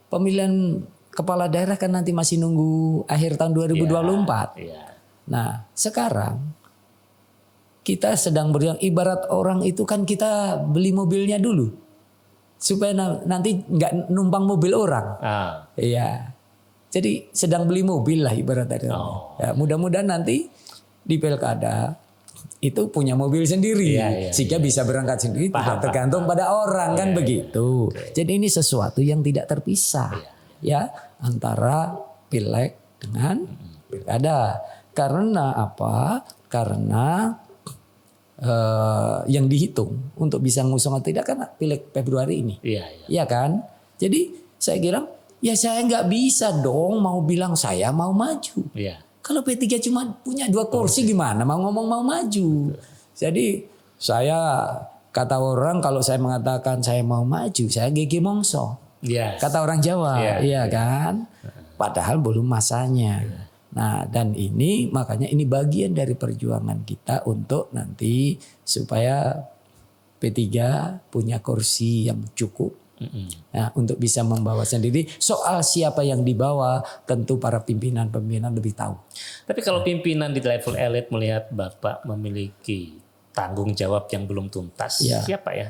pemilihan kepala daerah kan nanti masih nunggu akhir tahun 2024. Nah, sekarang kita sedang berjuang. Ibarat orang itu kan kita beli mobilnya dulu supaya nanti nggak numpang mobil orang. Iya. Jadi sedang beli mobil lah ibaratnya. Ya, mudah-mudahan nanti di pilkada itu punya mobil sendiri sehingga bisa berangkat sendiri, tidak tergantung pada orang kan begitu. Jadi ini sesuatu yang tidak terpisah ya antara pileg dengan pilkada. Karena apa? Karena yang dihitung untuk bisa ngusung atau tidak kan pileg Februari ini. Iya kan? Jadi saya kira ya saya nggak bisa dong mau bilang saya mau maju. Kalau P3 cuma punya 2 kursi gimana mau ngomong mau maju. Jadi saya kata orang kalau saya mengatakan saya mau maju saya gigi mongso. Kata orang Jawa, iya kan? Padahal belum masanya. Nah, dan ini makanya ini bagian dari perjuangan kita untuk nanti supaya P3 punya kursi yang cukup. Nah, untuk bisa membawa sendiri. Soal siapa yang dibawa tentu para pimpinan-pimpinan lebih tahu. Tapi kalau pimpinan di level elit melihat Bapak memiliki tanggung jawab yang belum tuntas, siapa ya?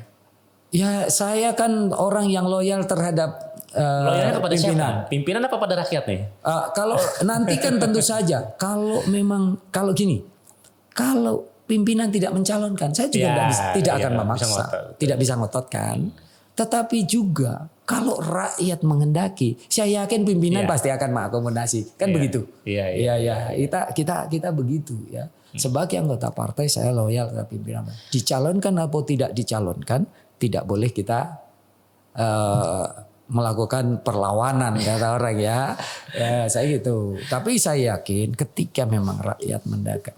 Ya saya kan orang yang loyal terhadap loyalnya kepada pimpinan. Siapa? Pimpinan apa pada rakyat nih? Kalau nanti kan tentu saja. Kalau gini, kalau pimpinan tidak mencalonkan, saya juga tidak akan memaksa, tidak bisa ngotot kan. Tetapi juga kalau rakyat menghendaki, saya yakin pimpinan pasti akan mengakomodasi, kan begitu? Iya. Kita begitu ya. Sebagai anggota partai saya loyal ke pimpinan. Dicalonkan atau tidak dicalonkan, tidak boleh kita melakukan perlawanan kata orang ya. Saya gitu. Tapi saya yakin ketika memang rakyat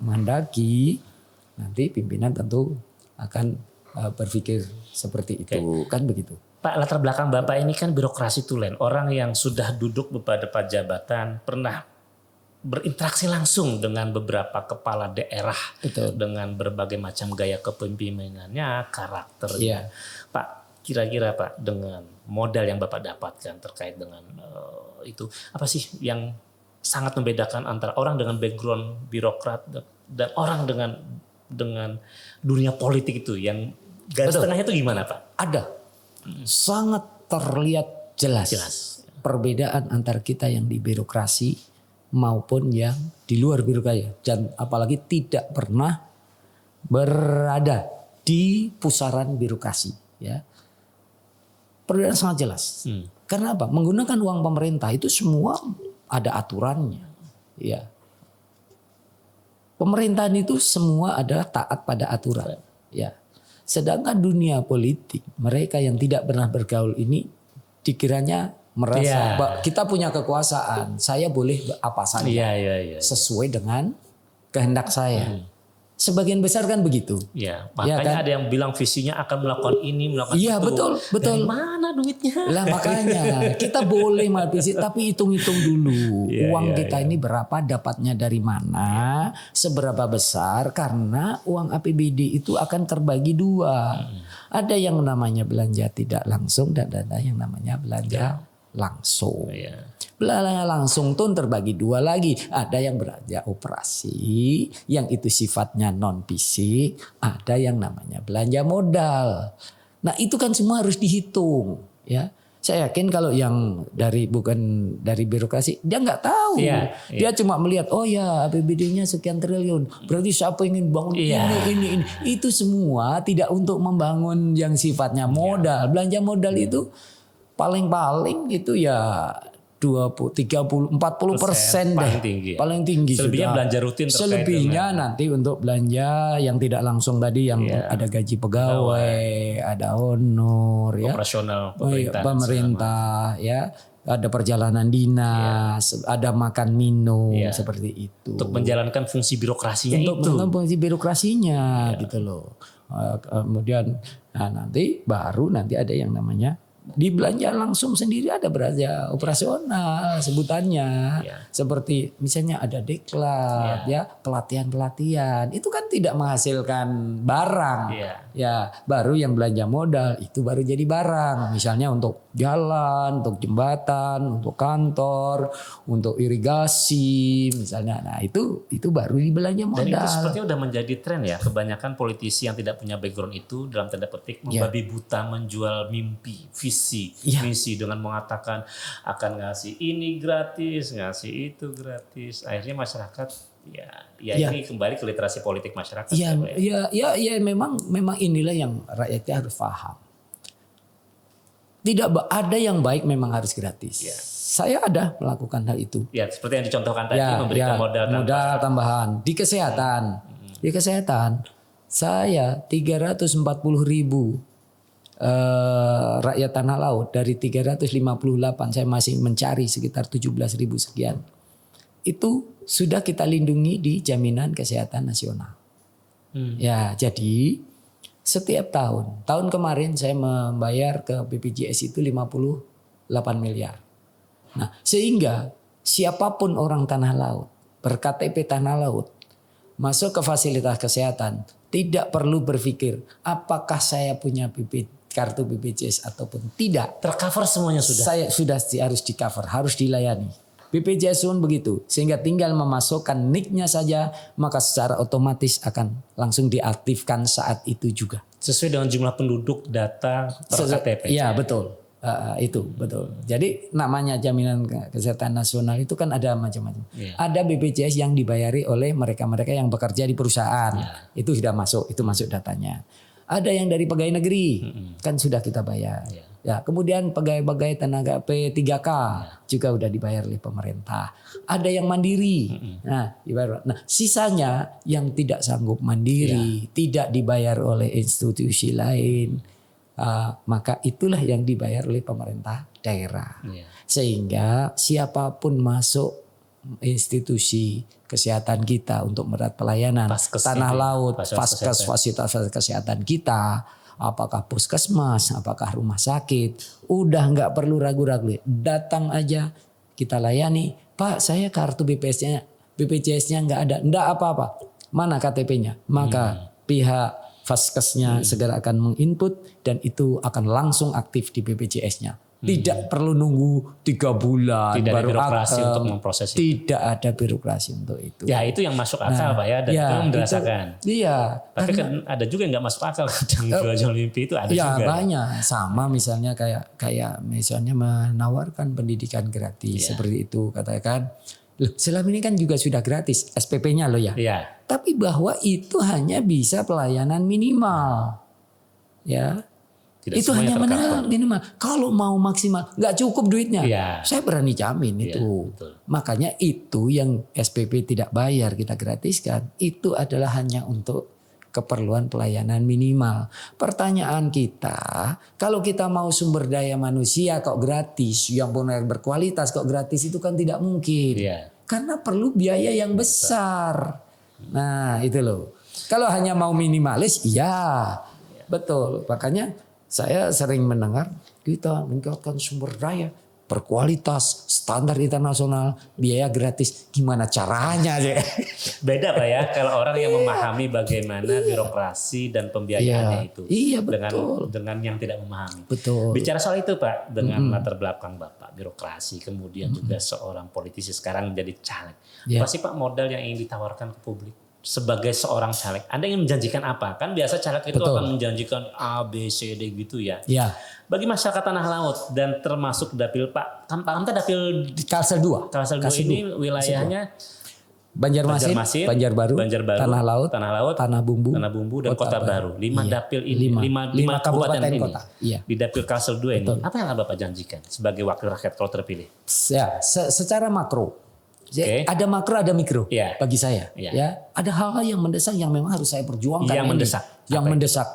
menghendaki, nanti pimpinan tentu akan berpikir seperti itu. Kan begitu. Pak, latar belakang Bapak ini kan birokrasi tulen. Orang yang sudah duduk beberapa jabatan, pernah berinteraksi langsung dengan beberapa kepala daerah. Betul. Dengan berbagai macam gaya kepemimpinannya, karakternya. Pak, kira-kira Pak dengan modal yang Bapak dapatkan terkait dengan itu, apa sih yang sangat membedakan antara orang dengan background birokrat dan orang dengan dunia politik itu, yang garis tengahnya itu gimana Pak? Ada. Sangat terlihat jelas perbedaan antara kita yang di birokrasi maupun yang di luar birokrasi, dan apalagi tidak pernah berada di pusaran birokrasi ya. Perbedaan sangat jelas. Karena apa? Menggunakan uang pemerintah itu semua ada aturannya ya. Pemerintahan itu semua adalah taat pada aturan ya. Sedangkan dunia politik, mereka yang tidak pernah bergaul ini dikiranya merasa kita punya kekuasaan, saya boleh apa saja sesuai dengan kehendak saya. Sebagian besar kan begitu. Ya, makanya ada yang bilang visinya akan melakukan ini, melakukan itu. Iya, betul. Dari mana duitnya? Lah makanya kita boleh visi, tapi hitung-hitung dulu. Uang kita ini berapa, dapatnya dari mana, seberapa besar, karena uang APBD itu akan terbagi dua. Ada yang namanya belanja tidak langsung dan ada yang namanya belanja langsung. Belanja langsung tuh terbagi dua lagi. Ada yang belanja operasi, yang itu sifatnya non fisik. Ada yang namanya belanja modal. Nah itu kan semua harus dihitung. Ya, saya yakin kalau yang bukan dari birokrasi, dia nggak tahu. Dia cuma melihat, oh ya APBD-nya sekian triliun. Berarti siapa ingin bangun ini. Itu semua tidak untuk membangun yang sifatnya modal. Belanja modal itu paling-paling itu ya 20, 30, 40% deh. Paling tinggi. Selebihnya sudah. Belanja rutin. Selebihnya nanti untuk belanja yang tidak langsung tadi, yang ada gaji pegawai, ada honor, operasional pemerintah, ya, ada perjalanan dinas, ada makan minum seperti itu. Untuk menjalankan fungsi birokrasinya menjalankan fungsi birokrasinya gitu loh. Kemudian nanti ada yang namanya di belanja langsung sendiri, ada belanja operasional sebutannya, seperti misalnya ada deklat, pelatihan itu kan tidak menghasilkan barang, baru yang belanja modal itu baru jadi barang, misalnya untuk jalan, untuk jembatan, untuk kantor, untuk irigasi misalnya, nah itu baru dibelanja modal. Dan itu sepertinya udah menjadi tren ya, kebanyakan politisi yang tidak punya background itu dalam tanda petik membabi buta menjual mimpi, misi dengan mengatakan akan ngasih ini gratis, ngasih itu gratis. Akhirnya masyarakat ini kembali ke literasi politik masyarakat. Memang inilah yang rakyatnya harus paham. Tidak ada yang baik memang harus gratis. Saya ada melakukan hal itu. Ya, seperti yang dicontohkan tadi, memberikan modal tambahan di kesehatan. Di kesehatan saya 340.000 rakyat tanah laut dari 358, saya masih mencari sekitar 17.000 sekian. Itu sudah kita lindungi di jaminan kesehatan nasional. Ya, jadi setiap tahun kemarin saya membayar ke BPJS itu 58 miliar. Nah, sehingga siapapun orang tanah laut, berKTP tanah laut, masuk ke fasilitas kesehatan, tidak perlu berpikir apakah saya punya kartu BPJS ataupun tidak. Tercover semuanya sudah. Saya sudah harus di cover, harus dilayani. BPJS pun begitu, sehingga tinggal memasukkan NIK-nya saja, maka secara otomatis akan langsung diaktifkan saat itu juga. Sesuai dengan jumlah penduduk data per KTP. Iya betul, itu betul. Jadi namanya jaminan kesehatan nasional itu kan ada macam-macam. Ada BPJS yang dibayari oleh mereka-mereka yang bekerja di perusahaan, itu sudah masuk, itu masuk datanya. Ada yang dari pegawai negeri, kan sudah kita bayar. Ya, kemudian pegawai tenaga P3K juga udah dibayar oleh pemerintah. Ada yang mandiri, dibayar. Nah, sisanya yang tidak sanggup mandiri, tidak dibayar oleh institusi lain, maka itulah yang dibayar oleh pemerintah daerah. Sehingga siapapun masuk institusi kesehatan kita untuk mendapat pelayanan tanah laut, fasilitas kesehatan kita, apakah puskesmas, apakah rumah sakit, udah nggak perlu ragu-ragu, datang aja kita layani. Pak, saya kartu BPJS-nya nggak ada, nggak apa-apa. Mana KTP-nya? Maka pihak Faskesnya segera akan menginput dan itu akan langsung aktif di BPJS-nya. Tidak perlu nunggu 3 bulan. Tidak baru ada birokrasi untuk memproses itu. Tidak ada birokrasi untuk itu. Ya itu yang masuk akal Pak ya. Dan itu merasakan. Tapi kan ada juga yang gak masuk akal. Jual mimpi itu ada juga. Banyak. Sama misalnya kayak misalnya menawarkan pendidikan gratis. Seperti itu katakan. Loh, selama ini kan juga sudah gratis. SPP-nya loh ya. Tapi bahwa itu hanya bisa pelayanan minimal. Ya. Tidak itu hanya minimal. Kalau mau maksimal, nggak cukup duitnya. Saya berani jamin itu. Betul. Makanya itu yang SPP tidak bayar kita gratiskan. Itu adalah hanya untuk keperluan pelayanan minimal. Pertanyaan kita, kalau kita mau sumber daya manusia kok gratis, yang benar berkualitas kok gratis, itu kan tidak mungkin. Iya. Karena perlu biaya yang besar. Nah itu loh. Kalau hanya mau minimalis, iya betul. Makanya saya sering mendengar kita meningkatkan sumber daya berkualitas, standar internasional, biaya gratis. Gimana caranya sih? Beda Pak ya kalau orang yang memahami bagaimana birokrasi dan pembiayaannya itu. Iya betul. Dengan yang tidak memahami. Betul. Bicara soal itu Pak, dengan latar belakang Bapak birokrasi, kemudian juga seorang politisi sekarang menjadi caleg. Iya. Apa sih Pak modal yang ingin ditawarkan ke publik? Sebagai seorang caleg, Anda ingin menjanjikan apa? Kan biasa caleg itu Betul. akan menjanjikan A, B, C, D gitu ya. Ya. Bagi masyarakat Tanah Laut dan termasuk dapil Pak Kamta dapil Kalsel 2. Kalsel 2 ini wilayahnya Banjarmasin, Banjarbaru, Tanah Laut, Tanah Bumbu, dan Kota Baru. 5 dapil ini, 5 kabupaten ini. Kota. Iya. Di dapil Kalsel 2 ini. Apa yang Bapak janjikan sebagai wakil rakyat kalau terpilih? Ya, secara makro. Oke. Ada makro, ada mikro. Iya. Bagi saya. Iya. Ya, ada hal-hal yang mendesak yang memang harus saya perjuangkan. Yang ini. mendesak.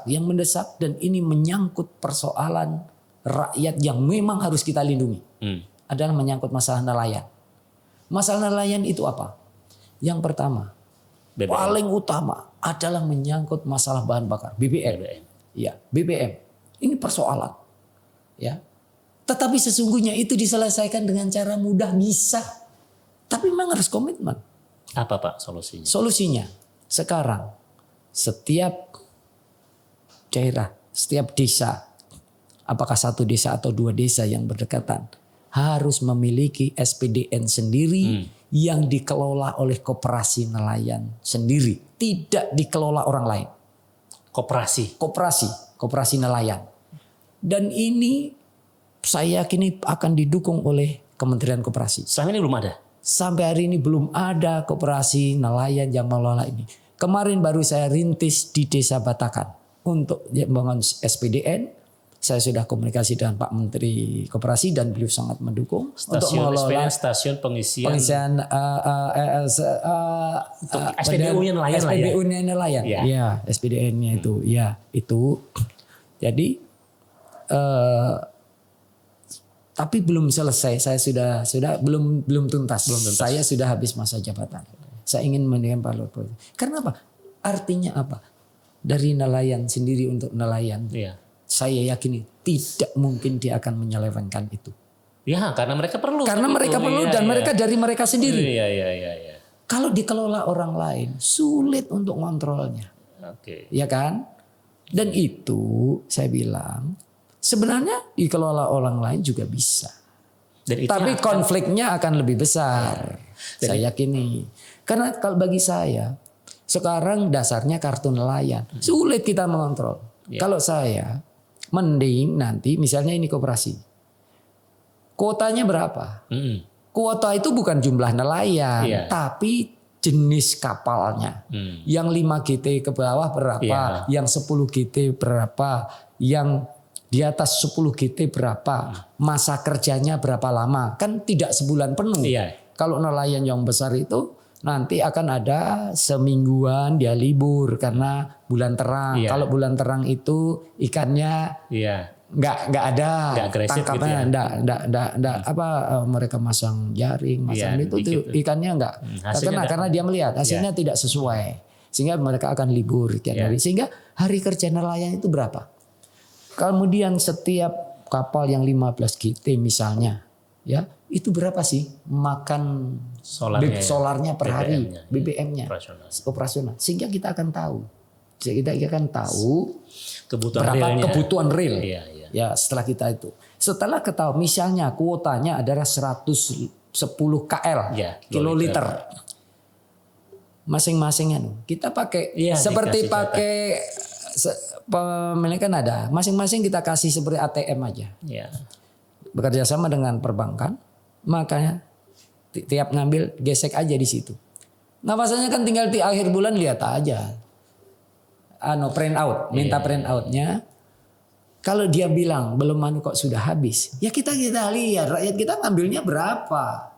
Yang mendesak dan ini menyangkut persoalan rakyat yang memang harus kita lindungi. Adalah menyangkut masalah nelayan. Masalah nelayan itu apa? Yang pertama, BBM. paling utama adalah menyangkut masalah bahan bakar, BBM. Ya, BBM. Ini persoalan. Ya. Tetapi sesungguhnya itu diselesaikan dengan cara mudah bisa. Tapi memang harus komitmen. Apa Pak solusinya? Solusinya sekarang setiap daerah, setiap desa, apakah satu desa atau 2 desa yang berdekatan harus memiliki SPDN sendiri yang dikelola oleh koperasi nelayan sendiri, tidak dikelola orang lain. Koperasi nelayan. Dan ini saya yakini akan didukung oleh Kementerian Koperasi. Selama ini belum ada. Sampai hari ini belum ada koperasi nelayan yang mengelola ini. Kemarin baru saya rintis di Desa Batakan untuk membangun SPDN. Saya sudah komunikasi dengan Pak Menteri Koperasi dan beliau sangat mendukung untuk mengelola stasiun pengisian SPBU-nya nelayan. SPBU-nya nelayan. Ya, SPDN-nya itu. Ya, itu. Jadi tapi belum selesai. Saya sudah belum tuntas. Saya sudah habis masa jabatan. Saya ingin mendirikan parlemen. Karena apa? Artinya apa? Dari nelayan sendiri untuk nelayan. Iya. Saya yakini tidak mungkin dia akan menyelewengkan itu. Ya, karena mereka perlu. Karena mereka perlu dan mereka dari mereka sendiri. Iya. Kalau dikelola orang lain, sulit untuk ngontrolnya. Oke. Ya kan? Dan itu saya bilang sebenarnya dikelola orang lain juga bisa. Tapi konfliknya akan lebih besar. Saya yakini. Karena kalau bagi saya sekarang dasarnya kartu nelayan. Sulit kita mengontrol. Kalau saya mending nanti misalnya ini koperasi. Kuotanya berapa? Kuota itu bukan jumlah nelayan, tapi jenis kapalnya. Yang 5 GT ke bawah berapa? Yang 10 GT berapa? Yang di atas 10 GT berapa? Masa kerjanya berapa lama? Kan tidak sebulan penuh. Kalau nelayan yang besar itu nanti akan ada semingguan dia libur karena bulan terang. Kalau bulan terang itu ikannya nggak ada tangkapnya, gitu nggak mereka masang jaring, masang itu ikannya nggak karena dia melihat hasilnya tidak sesuai, sehingga mereka akan libur sehingga hari kerja nelayan itu berapa? Kemudian setiap kapal yang 15 GT misalnya, ya itu berapa sih makan solarnya per hari, BBM-nya operasional, sehingga kita akan tahu, kebutuhan real. Ya setelah kita itu, setelah ketahui misalnya kuotanya adalah 110 KL kiloliter, masing-masingnya kita pakai seperti pakai pemilikan ada, masing-masing kita kasih seperti ATM aja. Bekerja sama dengan perbankan, makanya tiap ngambil gesek aja di situ. Nah masalahnya kan tinggal di akhir bulan lihat aja, print out, minta print outnya. Kalau dia bilang belum kok sudah habis, ya kita lihat rakyat kita ngambilnya berapa.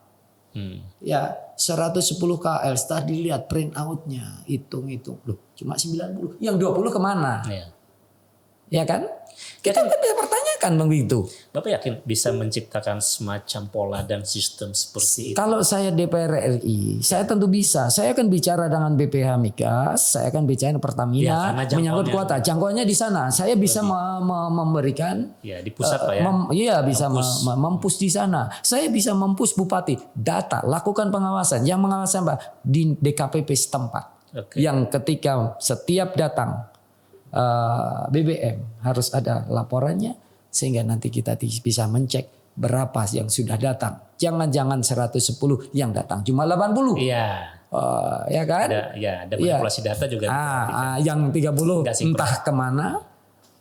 Ya 110 KL setelah dilihat print outnya, hitung-hitung, loh cuma 90, yang 20 kemana? Ya. Ya kan? Kita kan bisa pertanyakan begitu. Bapak yakin bisa menciptakan semacam pola dan sistem seperti itu? Kalau saya DPR RI, saya tentu bisa. Saya akan bicara dengan BPH Migas, saya akan bicara dengan Ya, Pertamina, karena menyangkut jangkauannya- kuota. Jangkauannya di sana. Saya bisa memberikan, Ya, di pusat Pak ya. iya bisa mempus di sana. Saya bisa mempus bupati, data, lakukan pengawasan. Yang mengawasan Pak di DKPP setempat. Oke. Yang ketika setiap datang BBM harus ada laporannya sehingga nanti kita bisa mencek berapa yang sudah datang. Jangan 110 yang datang, cuma 80. Iya. Ya kan? Ada manipulasi data juga. Yang 30 Nggak sinkron. entah kemana.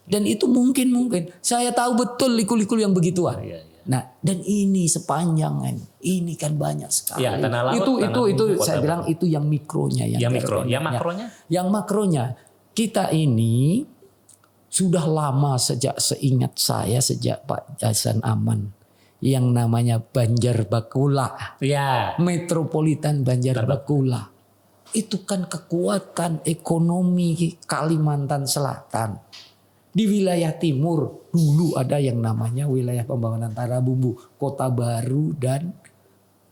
Dan itu mungkin. Saya tahu betul likul-likul yang begituan. Iya. Nah, dan ini sepanjang ini kan banyak sekali. Ya, tanah laut, itu tanah bumbu, saya kota bilang itu yang mikronya Yang mikro, yang makronya? Yang makronya kita ini sudah lama sejak seingat saya sejak Pak Hasan Aman yang namanya Banjar Bakula. Iya. Metropolitan Banjar Bakula. Itu kan kekuatan ekonomi Kalimantan Selatan. Di wilayah timur dulu ada yang namanya wilayah pembangunan Tanah Bumbu, Kota Baru dan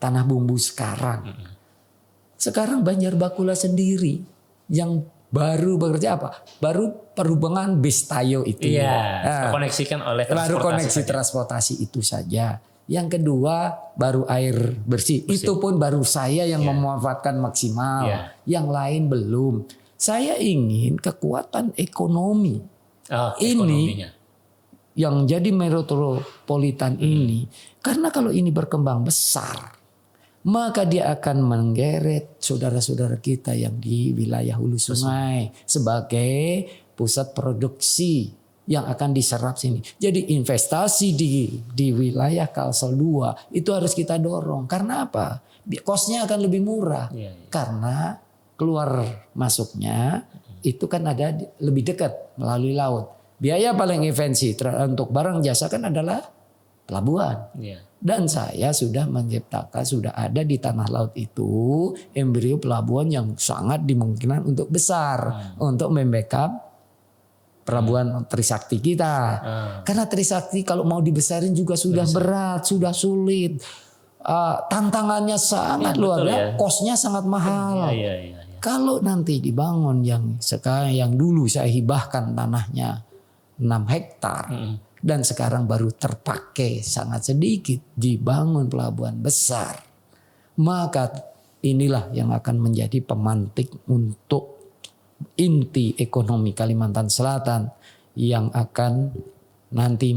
Tanah Bumbu sekarang. Sekarang Banjar Bakula sendiri yang baru bekerja apa? Baru perhubungan bis Tayo itu. Iya. Koneksikan oleh Baru transportasi koneksi saja. transportasi itu saja. Yang kedua baru air bersih. Itu pun baru saya yang memanfaatkan maksimal. Iya. Yang lain belum. Saya ingin kekuatan ekonomi. Ekonominya. Yang jadi metropolitan ini. Karena kalau ini berkembang besar. Maka dia akan menggeret saudara-saudara kita yang di wilayah hulu sungai. Sebagai pusat produksi yang akan diserap sini. Jadi investasi di wilayah Kalsel 2 itu harus kita dorong. Karena apa? Kosnya akan lebih murah. Iya. Karena keluar masuknya itu kan ada lebih dekat melalui laut. Biaya paling efisien untuk barang jasa kan adalah pelabuhan. Iya. Dan saya sudah menciptakan, sudah ada di tanah laut itu embrio pelabuhan yang sangat dimungkinkan untuk besar. Untuk membackup pelabuhan Trisakti kita. Karena Trisakti kalau mau dibesarin juga sudah berat, sudah sulit. Tantangannya sangat luar betul biasa, ya. kosnya sangat mahal. Iya. Kalau nanti dibangun yang sekarang, yang dulu saya hibahkan tanahnya 6 hektar. Dan sekarang baru terpakai sangat sedikit, dibangun pelabuhan besar. Maka inilah yang akan menjadi pemantik untuk inti ekonomi Kalimantan Selatan yang akan nanti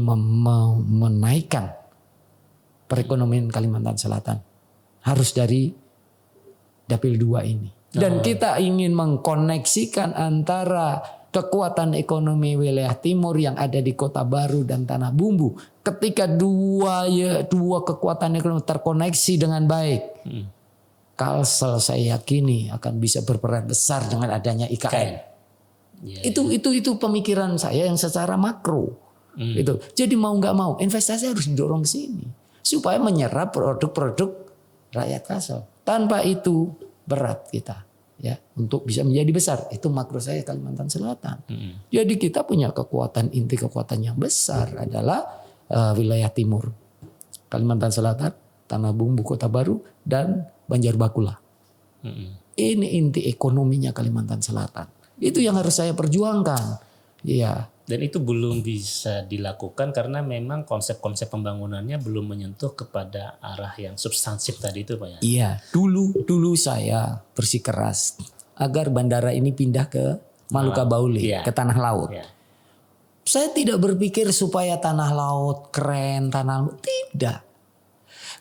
menaikkan perekonomian Kalimantan Selatan. Harus dari Dapil 2 ini. Dan kita ingin mengkoneksikan antara kekuatan ekonomi wilayah timur yang ada di Kota Baru dan Tanah Bumbu. Ketika dua kekuatan ekonomi terkoneksi dengan baik, Kalsel saya yakini akan bisa berperan besar dengan adanya IKN. Iya. Itu pemikiran saya yang secara makro. Itu. Jadi mau nggak mau investasi harus didorong ke sini supaya menyerap produk-produk rakyat Kalsel. Tanpa itu berat kita. Ya, untuk bisa menjadi besar. Itu makro saya Kalimantan Selatan. Jadi kita punya inti kekuatan yang besar adalah wilayah timur. Kalimantan Selatan, Tanah Bumbu, Kota Baru, dan Banjar Bakula. Ini inti ekonominya Kalimantan Selatan. Itu yang harus saya perjuangkan. Iya. Dan itu belum bisa dilakukan karena memang konsep-konsep pembangunannya belum menyentuh kepada arah yang substansif tadi itu Pak ya. Iya, dulu saya bersikeras agar bandara ini pindah ke Maluka Bauli, Iya. ke tanah laut. Iya. Saya tidak berpikir supaya tanah laut keren, tanah laut tidak.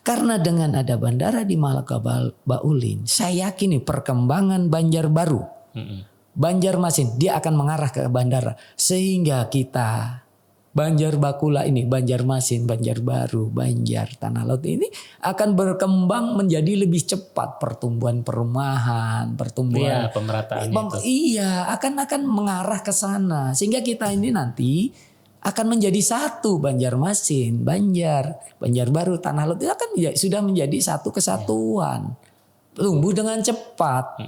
Karena dengan ada bandara di Maluka Baulin, saya yakin nih perkembangan Banjarbaru, Banjarmasin dia akan mengarah ke bandara sehingga kita Banjar Bakula ini, Banjarmasin, Banjarbaru, Banjar Tanah Laut ini akan berkembang menjadi lebih cepat pertumbuhan perumahan, pertumbuhan Iya, pemerataan itu. Iya, akan mengarah ke sana sehingga kita ini nanti akan menjadi satu Banjarmasin, Banjarbaru, Tanah Laut itu akan sudah menjadi satu kesatuan. tumbuh dengan cepat.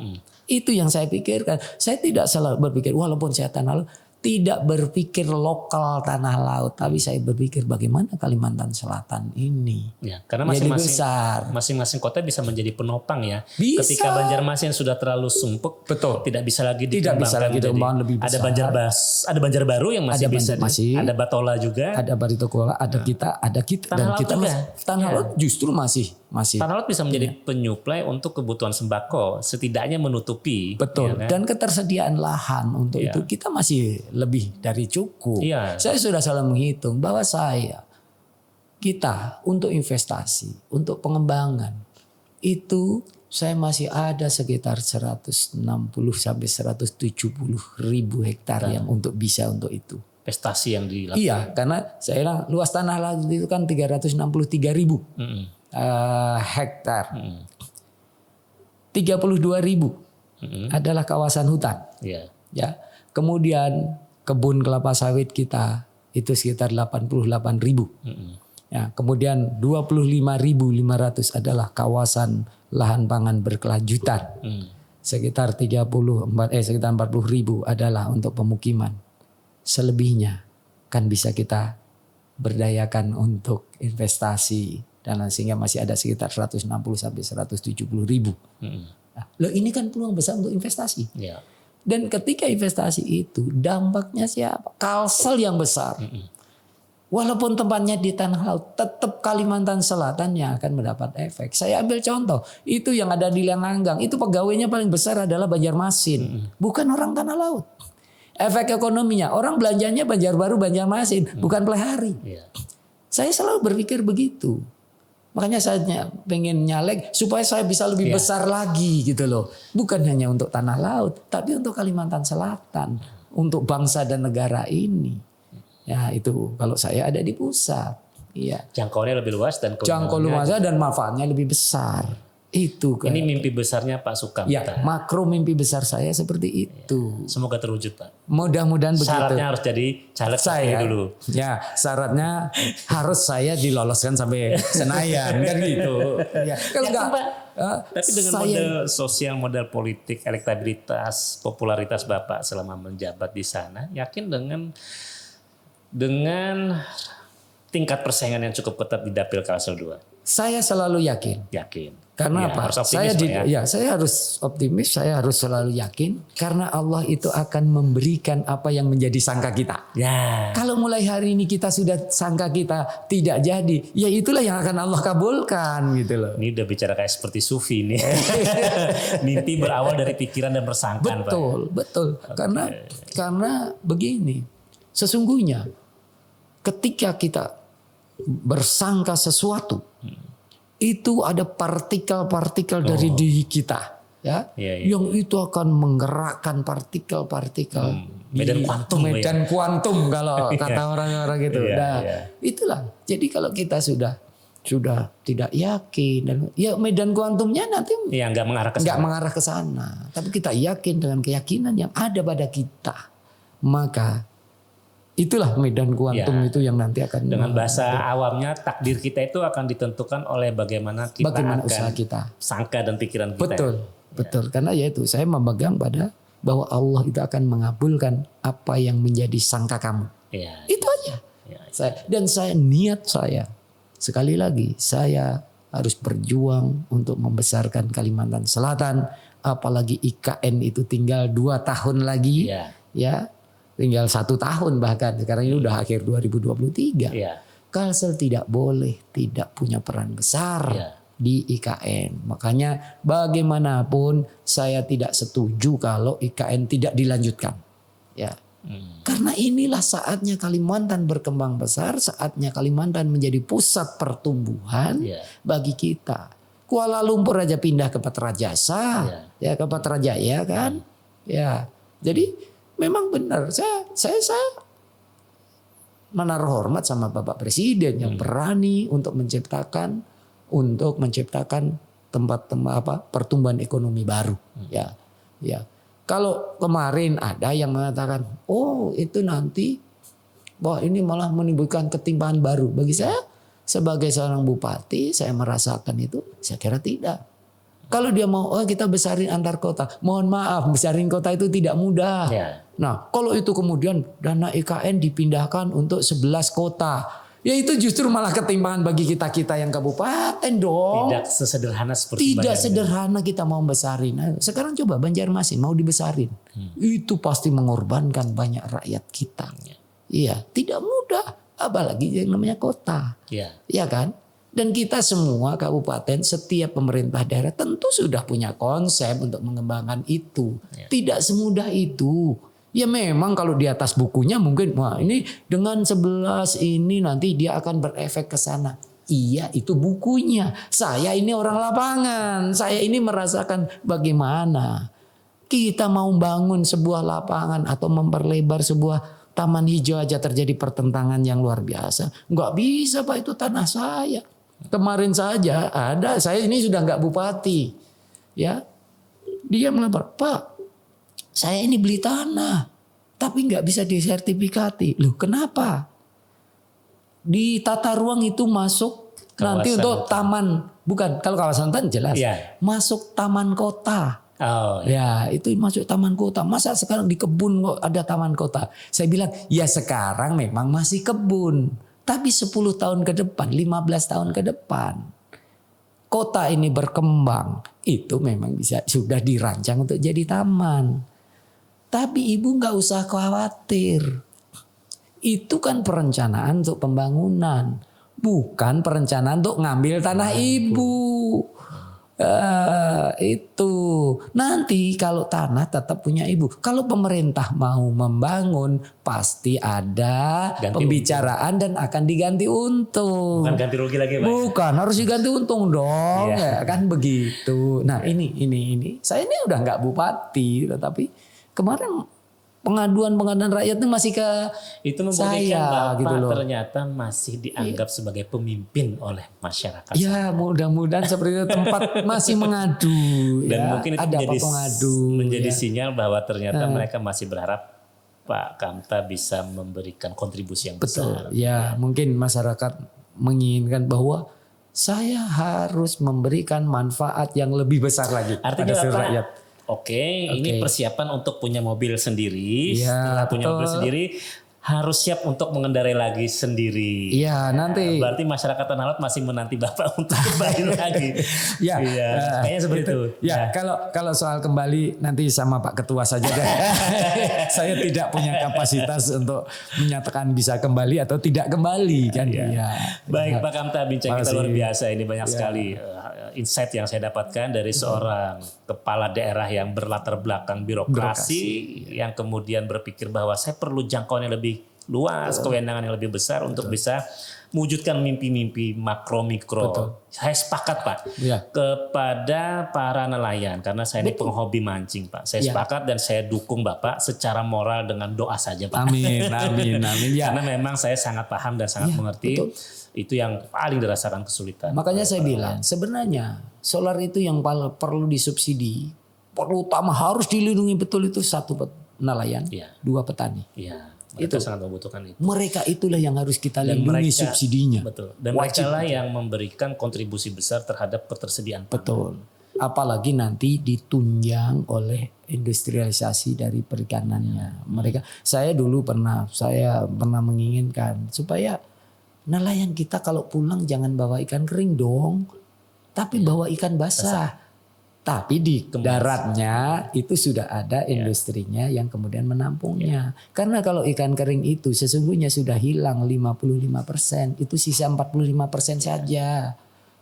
Itu yang saya pikirkan. Saya tidak selalu berpikir walaupun saya tanah laut, tidak berpikir lokal tanah laut, tapi saya berpikir bagaimana Kalimantan Selatan ini. Ya, karena Jadi masing-masing besar. masing-masing kota bisa menjadi penopang ya. Bisa. Ketika Banjarmasin sudah terlalu sumpek, Betul. tidak bisa lagi Tidak bisa lagi dikembangkan lebih ada besar. ada Banjarbaru yang masih Ada bisa, masih. ada Batola juga. Ada Barito Kuala, ada kita, Tanah dan laut kita juga. tanah Ya. laut justru masih. Tanah laut bisa menjadi Iya. penyuplai untuk kebutuhan sembako, setidaknya menutupi. Betul. ya kan? Dan ketersediaan lahan untuk Iya. itu kita masih lebih dari cukup. Iya. Saya sudah selalu menghitung bahwa kita untuk investasi, untuk pengembangan itu saya masih ada sekitar 160 sampai 170 ribu hektar yang bisa untuk itu. Prestasi yang dilakukan. Iya, karena saya bilang luas tanah laut itu kan 363 ribu hektar. 32 ribu adalah kawasan hutan. Iya. Ya, kemudian kebun kelapa sawit kita itu sekitar 88 ribu. Ya, kemudian 25.500 adalah kawasan lahan pangan berkelanjutan. Sekitar 40 ribu adalah untuk pemukiman. Selebihnya kan bisa kita berdayakan untuk investasi dan sehingga masih ada sekitar 160 sampai 170 ribu. Nah, loh ini kan peluang besar untuk investasi. Iya. Dan ketika investasi itu dampaknya siapa? Kalsel yang besar. Walaupun tempatnya di tanah laut, tetap Kalimantan Selatan yang akan mendapat efek. Saya ambil contoh, itu yang ada di Lianganggang, itu pegawainya paling besar adalah Banjarmasin, bukan orang tanah laut. Efek ekonominya, orang belanjanya Banjarbaru, Banjarmasin, bukan Plehari. Iya. Saya selalu berpikir begitu. Makanya saya pengen nyalek supaya saya bisa lebih besar lagi gitu loh. Bukan hanya untuk tanah laut, tapi untuk Kalimantan Selatan, untuk bangsa dan negara ini. Ya itu kalau saya ada di pusat. Iya. Jangkauannya lebih luas dan Jangkau luasnya dan manfaatnya lebih besar. Itu kan. Ini mimpi besarnya Pak Sukamta. Ya, makro mimpi besar saya seperti itu. Semoga terwujud Pak. Mudah-mudahan begitu. Syaratnya harus jadi caleg Saya dulu. Ya, syaratnya harus saya diloloskan sampai Senayan kan gitu. Ya, kalau Ya, enggak Pak. Tapi dengan model sosial, model politik, elektabilitas, popularitas Bapak selama menjabat di sana, yakin dengan tingkat persaingan yang cukup ketat di Dapil Kalsel 2. Saya selalu yakin. Yakin. Karena Ya, apa? harus optimis, Pak, ya. Saya harus optimis, saya harus selalu yakin karena Allah itu akan memberikan apa yang menjadi sangka kita. Ya. Kalau mulai hari ini kita sudah sangka kita tidak jadi, ya itulah yang akan Allah kabulkan gitu loh. Ini udah bicara kayak seperti sufi nih. Mimpi berawal dari pikiran dan persangkaan, Pak. Betul. Karena begini, sesungguhnya ketika kita bersangka sesuatu, itu ada partikel-partikel dari diri kita, ya, yang itu akan menggerakkan partikel-partikel medan kuantum, medan kuantum kalau kata orang-orang gitu. Itulah. Jadi kalau kita sudah tidak yakin dan ya medan kuantumnya nanti nggak mengarah ke sana. Tapi kita yakin dengan keyakinan yang ada pada kita, maka itulah medan kuantum itu yang nanti akan dengan bahasa awamnya takdir kita itu akan ditentukan oleh bagaimana kita akan usaha kita, sangka dan pikiran kita. Betul. Karena yaitu saya memegang pada bahwa Allah itu akan mengabulkan apa yang menjadi sangka kamu. Ya. Itu aja. Niat saya sekali lagi saya harus berjuang untuk membesarkan Kalimantan Selatan, apalagi IKN itu tinggal 2 tahun lagi, ya. Tinggal 1 tahun bahkan sekarang ini udah akhir 2023. Kalsel tidak boleh tidak punya peran besar di IKN. Makanya bagaimanapun saya tidak setuju kalau IKN tidak dilanjutkan. Ya. Karena inilah saatnya Kalimantan berkembang besar, saatnya Kalimantan menjadi pusat pertumbuhan bagi kita. Kuala Lumpur aja pindah ke Petrajasa, ya ke Petrajaya kan. Ya. Jadi memang benar, saya menaruh hormat sama Bapak Presiden yang berani untuk menciptakan tempat-tempat pertumbuhan ekonomi baru. Ya. Kalau kemarin ada yang mengatakan, oh itu nanti, wah ini malah menimbulkan ketimpangan baru. Bagi saya sebagai seorang bupati, saya merasakan itu, saya kira tidak. Kalau dia mau, kita besarin antar kota. Mohon maaf, besarin kota itu tidak mudah. Ya. Nah, kalau itu kemudian dana IKN dipindahkan untuk 11 kota. Ya itu justru malah ketimpangan bagi kita-kita yang kabupaten dong. Tidak sesederhana seperti Tidak bayangin. sederhana kita mau besarin. Nah, sekarang coba Banjarmasin mau dibesarin. Itu pasti mengorbankan banyak rakyat kita. Iya, tidak mudah. Apalagi yang namanya kota. Ya. Iya kan? Dan kita semua kabupaten, setiap pemerintah daerah tentu sudah punya konsep untuk mengembangkan itu. Ya. Tidak semudah itu. Ya memang kalau di atas bukunya mungkin, wah ini dengan 11 ini nanti dia akan berefek ke sana. Iya itu bukunya. Saya ini orang lapangan. Saya ini merasakan bagaimana. Kita mau bangun sebuah lapangan atau memperlebar sebuah taman hijau aja terjadi pertentangan yang luar biasa. Nggak bisa Pak, itu tanah saya. Kemarin saja ada, saya ini sudah nggak bupati, ya, dia melapor, Pak, saya ini beli tanah, tapi nggak bisa disertifikati. Loh kenapa? Di tata ruang itu masuk Kawasan nanti untuk hutan. taman, bukan kalau kawasan hutan jelas, Iya. masuk taman kota. Oh, ya. Ya itu masuk taman kota. Masa sekarang di kebun kok ada taman kota? Saya bilang ya sekarang memang masih kebun. Tapi 10 tahun ke depan, 15 tahun ke depan. Kota ini berkembang. Itu memang bisa sudah dirancang untuk jadi taman. Tapi ibu nggak usah khawatir. Itu kan perencanaan untuk pembangunan. Bukan perencanaan untuk ngambil tanah ibu. Itu nanti kalau tanah tetap punya ibu. Kalau pemerintah mau membangun pasti ada Ganti pembicaraan dan akan diganti untung. Bukan ganti rugi lagi Pak. Bukan, harus diganti untung dong. Iya. Ya, kan begitu. Nah ini. Saya ini udah nggak bupati, tetapi kemarin pengaduan rakyat itu masih ke Itu membuktikan saya Bapak gitu loh. ternyata masih dianggap sebagai pemimpin oleh masyarakat. Ya mudah-mudahan seperti itu, tempat masih mengadu. Dan ya. mungkin itu Ada menjadi, pengadu. menjadi ya. sinyal bahwa ternyata mereka masih berharap Pak Kamta bisa memberikan kontribusi yang besar. Betul. Ya mungkin masyarakat menginginkan bahwa saya harus memberikan manfaat yang lebih besar lagi Artinya pada seluruh Bapak, rakyat. Oke, ini persiapan untuk punya mobil sendiri. Iya, Setelah punya betul. mobil sendiri, harus siap untuk mengendarai lagi sendiri. Iya nanti. Berarti masyarakat Tanah Laut masih menanti Bapak untuk kembali lagi. Ya, Iya, kayaknya seperti itu. Ya, kalau soal kembali nanti sama Pak Ketua saja deh. Saya tidak punya kapasitas untuk menyatakan bisa kembali atau tidak kembali kan. Iya. Ya. Baik Pak Kamta, bincang kita Makasih. luar biasa. Ini banyak sekali insight yang saya dapatkan dari seorang kepala daerah yang berlatar belakang birokrasi, yang kemudian berpikir bahwa saya perlu jangkauan yang lebih luas, kewenangan yang lebih besar untuk bisa mewujudkan mimpi-mimpi makro mikro. Saya sepakat Pak Ya. kepada para nelayan karena saya ini penghobi mancing Pak. Saya sepakat dan saya dukung Bapak secara moral dengan doa saja Pak. Amin. Ya. Karena memang saya sangat paham dan sangat mengerti. betul. Itu yang paling dirasakan kesulitan. Makanya saya bilang sebenarnya solar itu yang perlu disubsidi, terutama harus dilindungi betul itu satu nelayan, Iya. dua petani. Iya, mereka sangat membutuhkan itu. Mereka itulah yang harus kita Dan lindungi mereka- subsidinya. Betul. Dan mereka lah yang memberikan kontribusi besar terhadap ketersediaan pangan. Betul. Apalagi nanti ditunjang oleh industrialisasi dari perikanannya. Saya dulu pernah menginginkan supaya nelayan kita kalau pulang jangan bawa ikan kering dong, tapi bawa ikan basah. Tapi di daratnya itu sudah ada industrinya yang kemudian menampungnya. Karena kalau ikan kering itu sesungguhnya sudah hilang 55%, itu sisa 45% saja.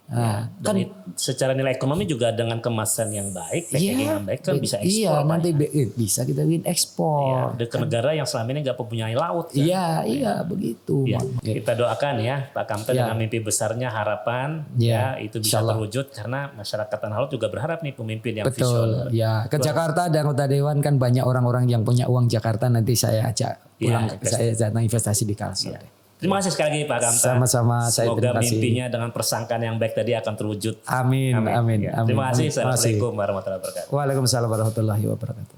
Nah, Dan secara nilai ekonomi juga dengan kemasan yang baik, packaging yang baik kan bisa ekspor. Iya, Pak. nanti bisa kita bikin ekspor. Ya, ke negara yang selama ini nggak mempunyai laut. Kan? Iya, begitu. Ya, kita doakan ya Pak Kamta dengan mimpi besarnya, harapan ya itu bisa terwujud karena masyarakat Tanah Laut juga berharap nih pemimpin yang visioner. Betul. Ya, ke Jakarta dan anggota dewan kan banyak orang-orang yang punya uang Jakarta, nanti saya ajak pulang, saya datang investasi di Kalsel. Terima kasih sekali lagi Pak Kamta. Sama-sama, saya Semoga terima kasih. mimpinya dengan persangkaan yang baik tadi akan terwujud. Amin. Ya, terima kasih. Assalamualaikum warahmatullahi wabarakatuh. Waalaikumsalam warahmatullahi wabarakatuh.